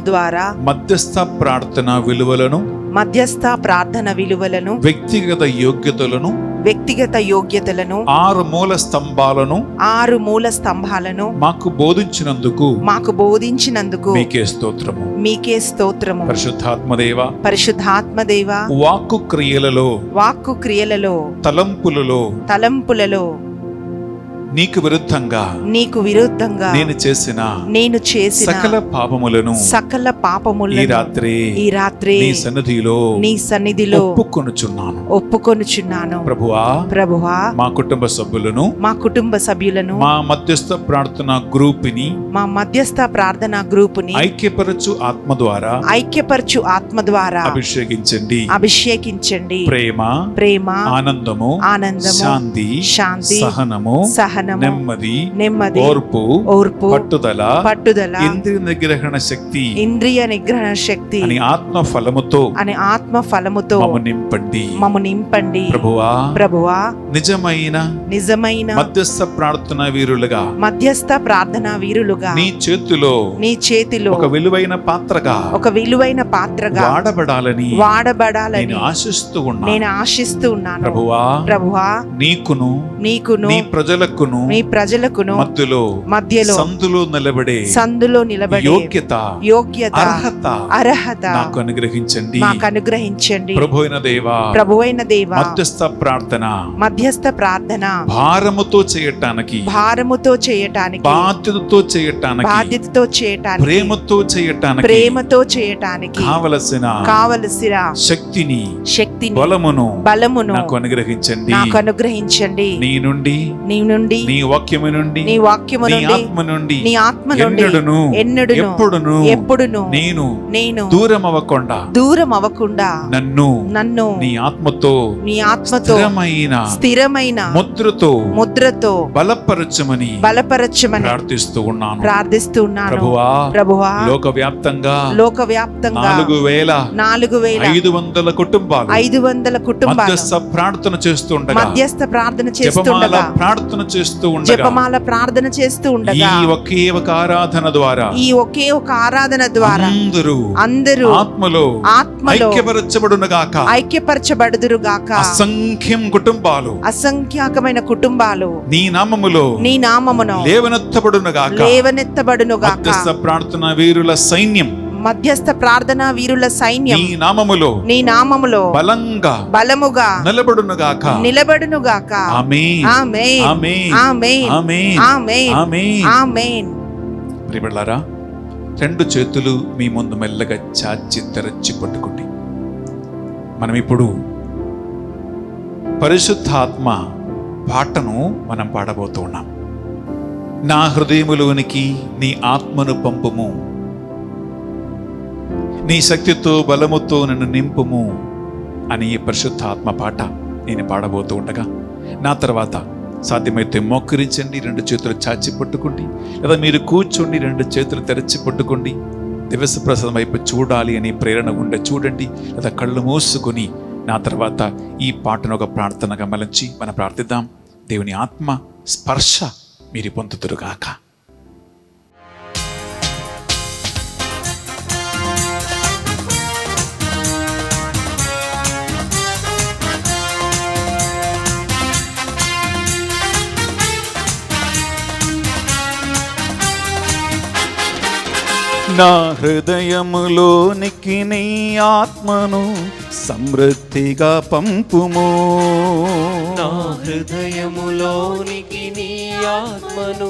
ద్వారా మధ్యస్థ ప్రార్థన విలువలను వ్యక్తిగత యోగ్యతలను 6 మూల స్తంభాలను మాకు బోధించినందుకు మీకే స్తోత్రము. పరిశుద్ధాత్మదేవా, వాక్కు క్రియలలో తలంపులలో నీకు విరుద్ధంగా నేను చేసిన సకల పాపములను ఈ రాత్రి నీ సన్నిధిలో ఒప్పుకొనుచున్నాను ప్రభువా. మా కుటుంబ సభ్యులను మా మధ్యస్థ ప్రార్థనా గ్రూపుని ఐక్యపరచు ఆత్మ ద్వారా అభిషేకించండి. ప్రేమ, ఆనందము, శాంతి, సహనము, నెమ్మది, ఓర్పు, పట్టుదల, ఇంద్రియ నిగ్రహణ శక్తి అని ఆత్మ ఫలముతో మమ్ము నింపండి ప్రభువా. నిజమైన మధ్యస్థ ప్రార్థనా వీరులుగా నీ చేతిలో ఒక విలువైన పాత్రగా వాడబడాలని నేను ఆశిస్తూ ఉన్నాను ప్రభువా. నీకును నీ ప్రజలకును మధ్యలో సందులో నిలబడే యోగ్యత అర్హత నాకు అనుగ్రహించండి ప్రభువైన దేవా. మధ్యస్థ ప్రార్థన భారముతో చేయటానికి బాధ్యతతో చేయటానికి ప్రేమతో చేయటానికి కావలసిన శక్తిని బలమును నాకు అనుగ్రహించండి. నీ నుండి నీ వాక్యము నుండి నీ ఆత్మ నుండి ఎప్పుడును నేను దూరం అవ్వకుండా నన్ను నీ ఆత్మతో స్థిరమైన ముద్రతో బలపరచమని ప్రార్థిస్తూ ఉన్నాను ప్రభువా. లోకవ్యాప్తంగా 4,500 కుటుంబాలు మధ్యస్థ ప్రార్థన చేస్తుండగా జపమాల ప్రార్థన చేస్తూ ఉండగా ఈ ఒకే ఒక ఆరాధన ద్వారా అందరూ ఆత్మలో ఐక్యపరచబడుదురుగాక. అసంఖ్యాకమైన కుటుంబాలు నీ నామములో లేవనెత్తబడునుగాక. మధ్యస్థ ప్రార్థన వీరుల సైన్యం నీ నామములో బలముగా నిలబడునుగాక. ఆమేన్. ప్రియబిడ్డలారా, 2 చేతులు మీ ముందు మెల్లగా చాచి తెరచి పట్టుకోండి. మనం ఇప్పుడు పరిశుద్ధాత్మ పాటను మనం పాడబోతూ ఉన్నాం. నా హృదయములోనికి నీ ఆత్మను పంపుము, నీ శక్తితో బలముతో నన్ను నింపుము అని ఈ పరిశుద్ధాత్మ పాట నేను పాడబోతూ ఉండగా, నా తర్వాత సాధ్యమైతే మోకరించండి, 2 చేతులు చాచి పట్టుకోండి, లేదా మీరు కూర్చోండి 2 చేతులు తెరచి పట్టుకోండి. దివస ప్రసాదం వైపు చూడాలి అని ప్రేరణ ఉండే చూడండి, లేదా కళ్ళు మూసుకొని నా తర్వాత ఈ పాటను ఒక ప్రార్థనగా మలచి మనం ప్రార్థిద్దాం. దేవుని ఆత్మ స్పర్శ మీరు పొందుతురుగాక. నా హృదయములోనికి నీ ఆత్మను సమృద్ధిగా పంపుము, నా హృదయములోనికి నీ ఆత్మను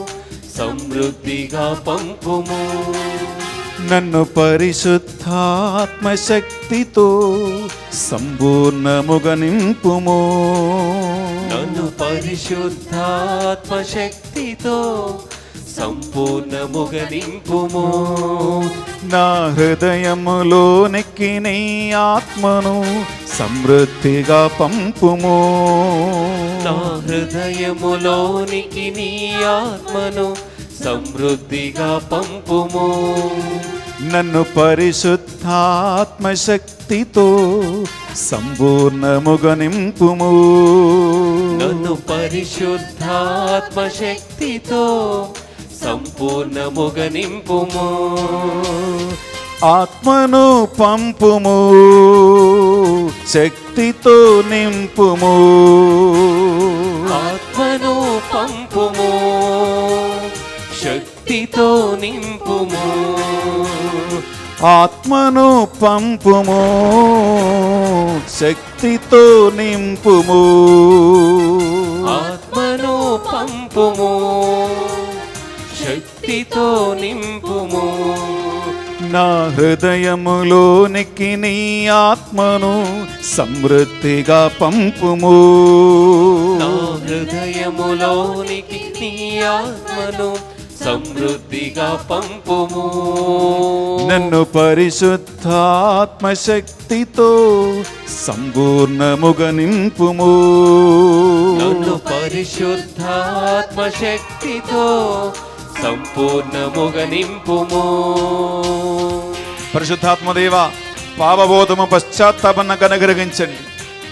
సమృద్ధిగా పంపుము. నన్ను పరిశుద్ధాత్మ శక్తితో సంపూర్ణముగా నింపుము, నన్ను పరిశుద్ధాత్మ శక్తితో సంపూర్ణముగా నింపుము. నా హృదయములోనికి నీ ఆత్మను సమృద్ధిగా పంపుము, నా హృదయములోనికి నీ ఆత్మను సమృద్ధిగా పంపుము. నన్ను పరిశుద్ధాత్మ శక్తితో సంపూర్ణముగా నింపుము, నన్ను పరిశుద్ధాత్మ శక్తితో సంపూర్ణముగా నింపుము. ఆత్మను పంపుము, శక్తితో నింపుము, ఆత్మను పంపుము, శక్తితో నింపుము. ఆత్మను పంపుము, శక్తితో నింపుము, ఆత్మను పంపుము, శక్తితో నింపుము. నా హృదయములోనికి నీ ఆత్మను సమృద్ధిగా పంపుము, నా హృదయములోనికి నీ ఆత్మను సమృద్ధిగా పంపుము. నన్ను పరిశుద్ధాత్మ శక్తితో సంపూర్ణముగా నింపుము, నన్ను పరిశుద్ధాత్మ శక్తితో సంపూర్ణముగా నింపుము. పరిశుద్ధాత్మదేవ, పాపబోధము పశ్చాత్తాపన కనుగ్రహించండి.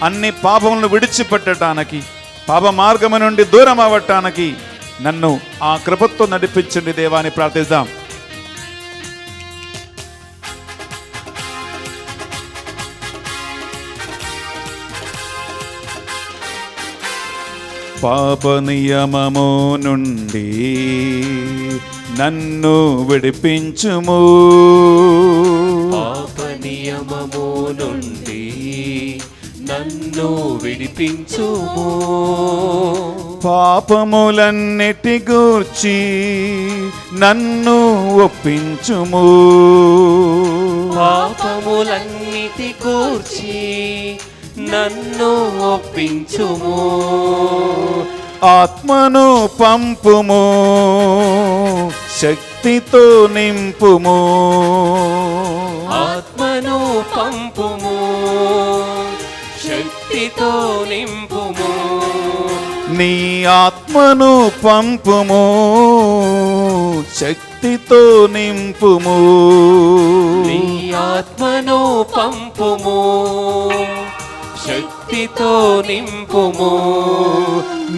అన్ని పాపములను విడిచిపెట్టడానికి, పాప మార్గము నుండి దూరం అవ్వటానికి నన్ను ఆ కృపతో నడిపించండి దేవాని ప్రార్థిద్దాం. పాప నియమము నుండి నన్ను విడిపించుము, పాప నియమము నుండి నన్ను విడిపించుము. పాపములన్నిటి గూర్చి నన్ను ఒప్పించుము, పాపములన్నిటి గూర్చి నన్ను ఒప్పించుము. ఆత్మను పంపుము, శక్తితో నింపుము, ఆత్మను పంపుము, శక్తితో నింపుము. నీ ఆత్మను పంపుము, శక్తితో నింపుము, నీ ఆత్మను పంపుము, శక్తితో నింపుము.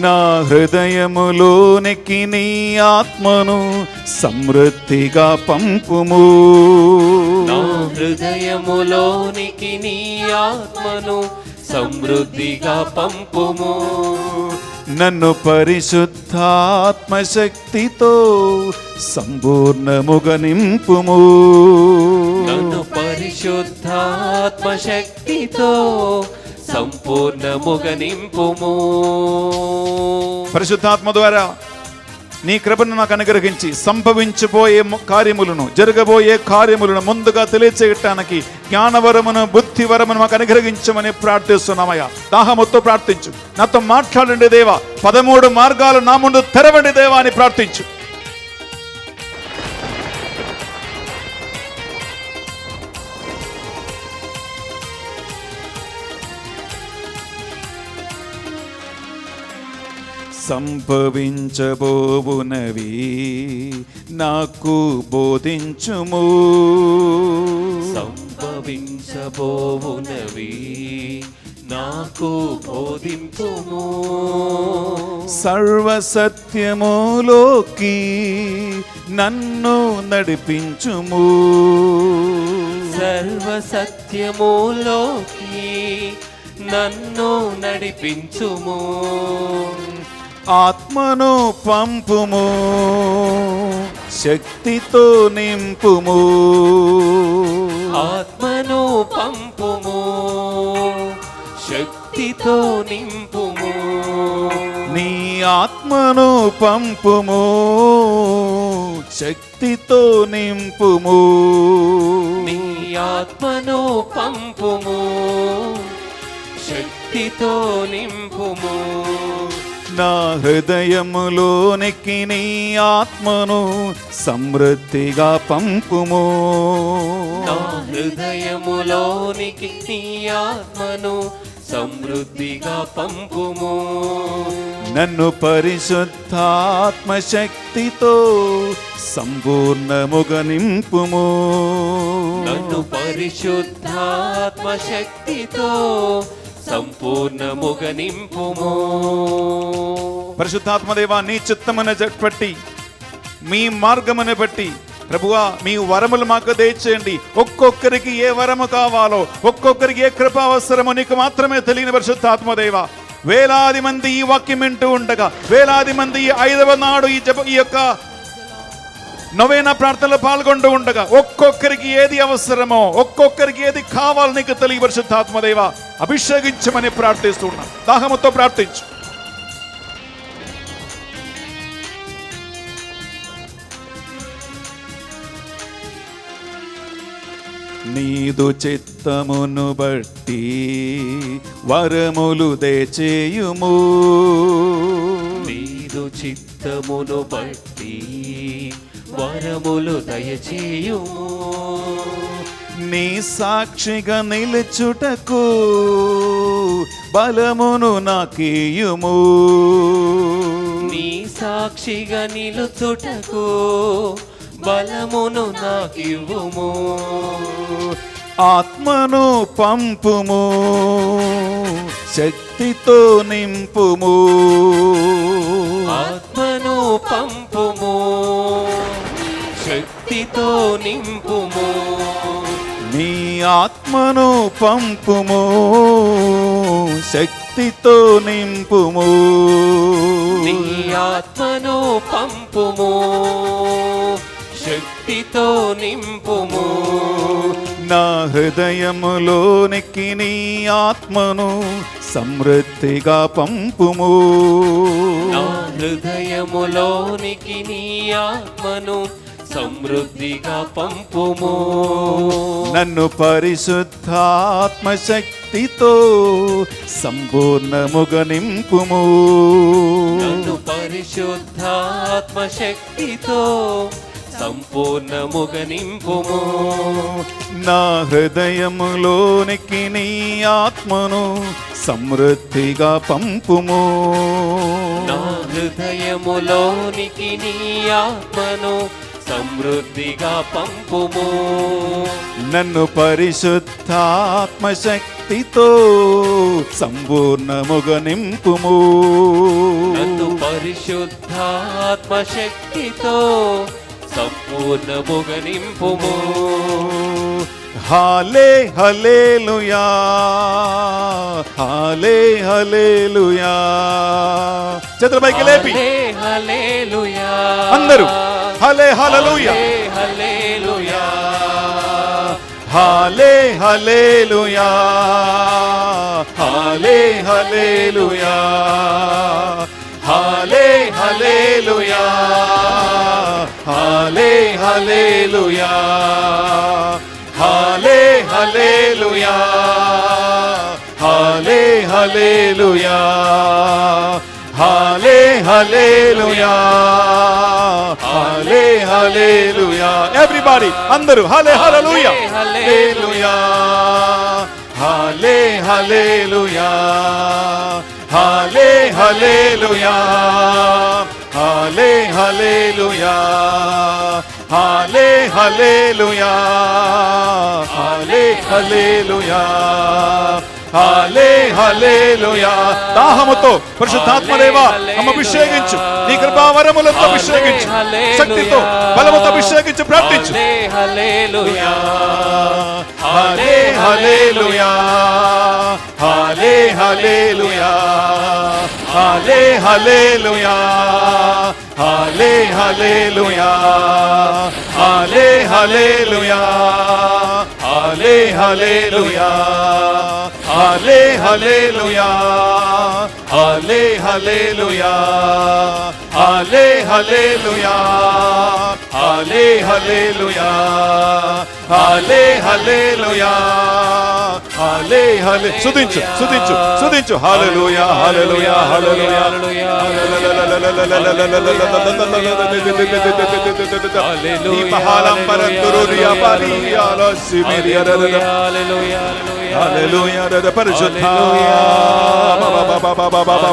నా హృదయములోనికి నీ ఆత్మను సమృద్ధిగా పంపుము, నా హృదయములోనికి నీ ఆత్మను సమృద్ధిగా పంపుము. నన్ను పరిశుద్ధాత్మ శక్తితో సంపూర్ణముగా నింపుము, నన్ను పరిశుద్ధాత్మ శక్తితో సంపూర్ణముగా నింపుము. పరిశుద్ధాత్మ ద్వారా నీ కృపను నాకు అనుగ్రహించి సంభవించబోయే కార్యములను, జరగబోయే కార్యములను ముందుగా తెలియచేయటానికి జ్ఞానవరమును, బుద్ధివరమును మాకు అనుగ్రహించమని ప్రార్థిస్తున్నామయ్యా. దాహముతో ప్రార్థించు. నాతో మాట్లాడండి దేవా. 13 మార్గాలు నా ముందు తెరవండి దేవా అని ప్రార్థించు. సంభవించబోవునవి నాకు బోధించుము. సంభవించబోవునవి నాకు బోధింపుము. సర్వసత్యములోకి నన్ను నడిపించుము. సర్వసత్యములోకి నన్ను నడిపించుము. ఆత్మను పంపుము, శక్తితో నింపుము. ఆత్మను పంపుము, శక్తితో నింపుము. నీ ఆత్మను పంపుము, శక్తితో నింపుము. నీ ఆత్మను పంపుము, శక్తితో నింపుము. నా హృదయములోనికి నీ ఆత్మను సమృద్ధిగా పంపుము. నా హృదయములోనికి నీ ఆత్మను సమృద్ధిగా పంపుము. నన్ను పరిశుద్ధాత్మ శక్తితో సంపూర్ణముగా నింపుము. నన్ను పరిశుద్ధాత్మ శక్తితో సంపూర్ణముగా నింపుము. పరిశుద్ధాత్మదేవా, నీ చిత్తమును పట్టి, మీ మార్గమును బట్టి ప్రభువా, మీ వరములు మాకు దయచేయండి. ఒక్కొక్కరికి ఏ వరము కావాలో, ఒక్కొక్కరికి ఏ కృప అవసరమో నీకు మాత్రమే తెలియని పరిశుద్ధాత్మదేవా, వేలాది మంది ఈ వాక్యం వింటూ ఉండగా, వేలాది మంది ఈ 5వ నాడు ఈ యొక్క నొవేనా ప్రార్థనలో పాల్గొంటూ ఉండగా ఒక్కొక్కరికి ఏది అవసరమో, ఒక్కొక్కరికి ఏది కావాలో నీకు తెలియ పరిశుద్ధాత్మదేవా అభిషేకించమని ప్రార్థిస్తున్నాం. దాహముతో ప్రార్థించు. నీదు చిత్తమును బట్టి వరములు దయచేయుము. నీదు చిత్తమును బట్టి వరములు దయచేయుము. నీ సాక్షిగా నిలుచుటకు బలమును నాకీయుము. నీ సాక్షిగా నిలుచుటకు బలమును నాకివ్వుము. ఆత్మను పంపుము, శక్తితో నింపుము. ఆత్మను పంపుము, శక్తితో నింపుము. నీ ఆత్మను పంపుము, శక్తితో నింపుము. నీ ఆత్మను పంపుము, శక్తితో నింపుము. నా హృదయములోనికి నీ ఆత్మను సమృద్ధిగా పంపుము. నా హృదయములోనికి నీ ఆత్మను సమృద్ధిగా పంపుము. నన్ను పరిశుద్ధాత్మ శక్తితో సంపూర్ణముగా నింపుము. నన్ను పరిశుద్ధాత్మ శక్తితో సంపూర్ణముగా నింపుము. నా హృదయములోనికి నీ ఆత్మను సమృద్ధిగా పంపుము. నా హృదయములోనికి నీ ఆత్మను సమృద్ధిగా పంపుము. నన్ను పరిశుద్ధాత్మ శక్తితో సంపూర్ణముగా నింపుము. నన్ను పరిశుద్ధాత్మ శక్తితో సంపూర్ణముగా నింపుము. హాలే హల్లెలూయా, హాలే హల్లెలూయా. చేతుల పైకి లేపి హల్లెలూయా అందరూ హల్లే హల్లెలూయా, హల్లెలూయా, హాలే హల్లెలూయా, హాలే హల్లెలూయా, హాలే హల్లెలూయా. హల్లెలూయా హల్లే హల్లెలూయా హల్లే హల్లెలూయా హల్లే హల్లెలూయా హల్లే హల్లెలూయా ఎవ్రీబడి అందరూ హల్లే హల్లెలూయా హల్లెలూయా హల్లే హల్లెలూయా హల్లే హల్లెలూయా హల్లే హల్లెలూయా హల్లే హల్లెలూయా హల్లే హల్లెలూయా హల్లే హల్లెలూయా. దాహముతో పరిశుద్ధాత్మదేవా అభిషేకించు, నీ కృపావరములతో అభిషేకించు, శక్తితో బలముతో అభిషేకించు, ప్రార్థించు. హల్లెలూయా హల్లే హల్లెలూయా హల్లే హల్లెలూయా హల్లే హల్లెలూయా హల్లే హల్లెలూయా హల్లే హల్లెలూయా హల్లే హల్లెలూయా హల్లే హల్లెలూయా హల్లే హల్లెలూయా హల్లే హల్లెలూయా హల్లే హల్లెలూయా హల్లే హల్లెలూయా హల్లే హల్లే. స్తుతించు స్తుతించు స్తుతించు. హల్లెలూయా హల్లెలూయా హల్లెలూయా నీ మహాలంబరందురురియా పాలియాల సిమిరియా హల్లెలూయా పరిశుద్ధ హల్లెలూయా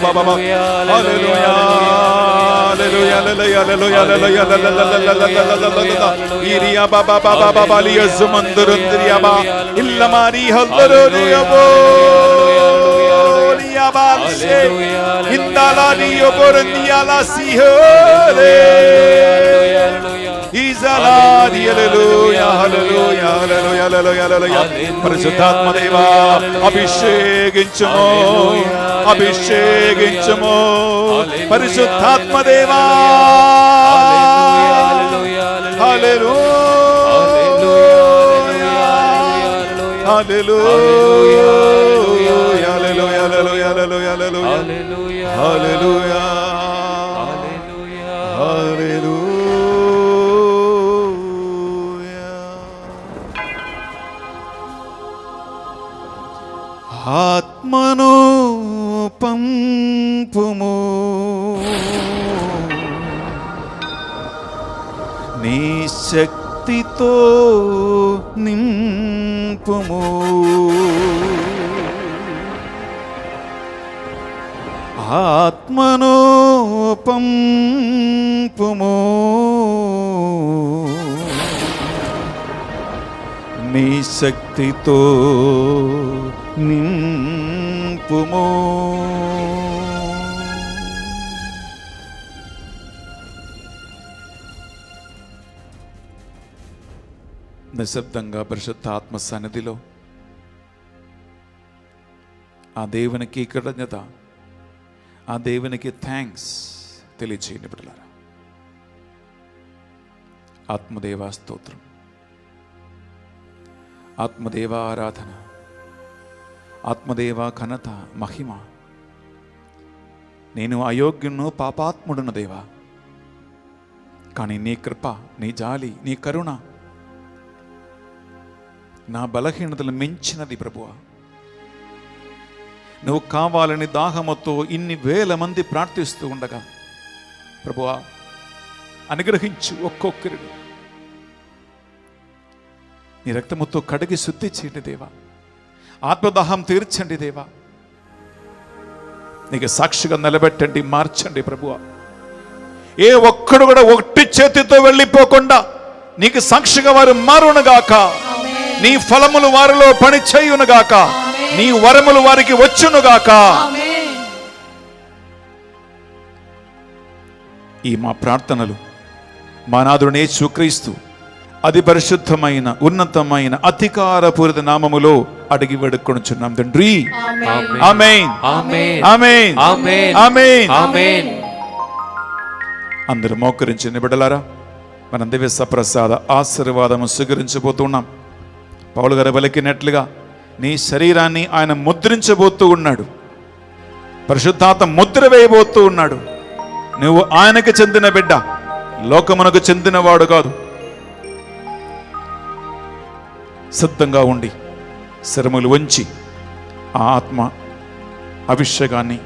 హల్లెలూయా హల్లెలూయా హల్లెలూయా ఇరియా బాబా బాబా బాబా లియజమందురుంద్రియా బా ఇల్లమారి హల్లెలూయా బోలియా బాల్సే ఇందాలాని యొబొరందియాలా సిహోలే ఈజలాది హల్లెలూయా హల్లెలూయా హల్లెలూయా హల్లెలూయా హల్లెలూయా. పరిశుద్ధాత్మదేవా అభిషేకించుము అభిషేకించుము పరిశుద్ధాత్మదేవా హల్లెలూయా hallelujah hallelujah hallelujah hallelujah hallelujah హల్లెలూయా. ఆత్మను పంపుము నీ శక్తితో నింపుము ఆత్మను పంపుము నీ శక్తితో నింపుము. నిశ్శబ్దంగా పరిశుద్ధ ఆత్మ సన్నిధిలో ఆ దేవునికి కృతజ్ఞత, ఆ దేవునికి థ్యాంక్స్ తెలియచేయండి బిడ్డలారా. ఆత్మదేవా స్తోత్రం, ఆత్మదేవా ఆరాధన, ఆత్మదేవా ఘనత మహిమ. నేను అయోగ్యును పాపాత్ముడును దేవా, కానీ నీ కృప, నీ జాలి, నీ కరుణ నా బలహీనతలు మించినది ప్రభువా. నువ్వు కావాలని దాహముతో ఇన్ని వేల మంది ప్రార్థిస్తూ ఉండగా ప్రభువా అనుగ్రహించు ఒక్కొక్కరిని. నీ రక్తముతో కడిగి శుద్ధి చేయండి దేవా, ఆత్మదాహం తీర్చండి దేవా, నీకు సాక్షిగా నిలబెట్టండి, మార్చండి ప్రభువా. ఏ ఒక్కడు కూడా ఒట్టి చేతితో వెళ్ళిపోకుండా నీకు సాక్షిగా వారు మారునుగాక, నీ ఫలములు వారిలో పని చేయునుగాక, నీ వరములు వారికి వచ్చునుగాక. ఈ మా ప్రార్థనలు మా నాథుడు యేసుక్రీస్తు అతి పరిశుద్ధమైన ఉన్నతమైన అధికారపూరిత నామములో అడిగి వేడుకొనుచున్నాం తండ్రి. ఆమేన్ ఆమేన్ ఆమేన్ ఆమేన్ ఆమేన్ ఆమేన్. అందరూ మోకరించండి బిడ్డలారా. మనం దివ్య సప్రసాద ఆశీర్వాదము స్వీకరించబోతున్నాం. పౌలు గారు పలికినట్లుగా నీ శరీరాన్ని ఆయన ముద్రించబోతూ ఉన్నాడు, పరిశుద్ధాత్మ ముద్ర వేయబోతూ ఉన్నాడు. నువ్వు ఆయనకు చెందిన బిడ్డ, లోకమునకు చెందినవాడు కాదు. సిద్ధంగా ఉండి శరములు వంచి ఆ ఆత్మ అభిషేకాన్ని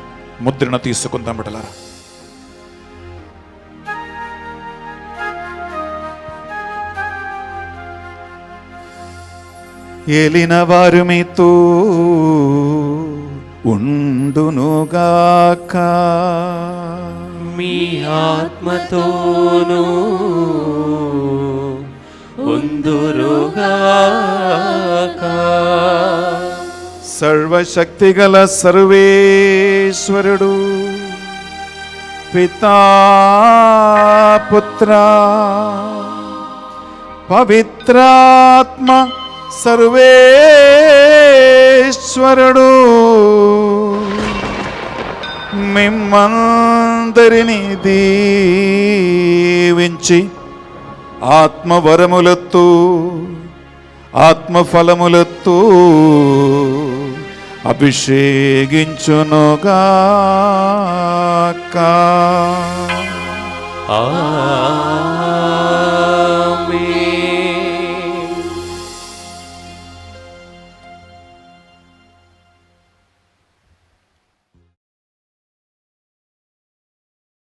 ముద్రణ తీసుకుందాం బిడ్డలారా. ఏలిన వారు మీతో ఉండునుగాక, మీ ఆత్మతోనూ ఉందురుగాక. సర్వశక్తిగల సర్వేశ్వరుడు పితా పుత్ర పవిత్రాత్మ సర్వేశ్వరుడు మిమ్మందరినీ దీవించి ఆత్మవరములతో ఆత్మఫలములతో అభిషేకించునుగాక. ఆమేన్.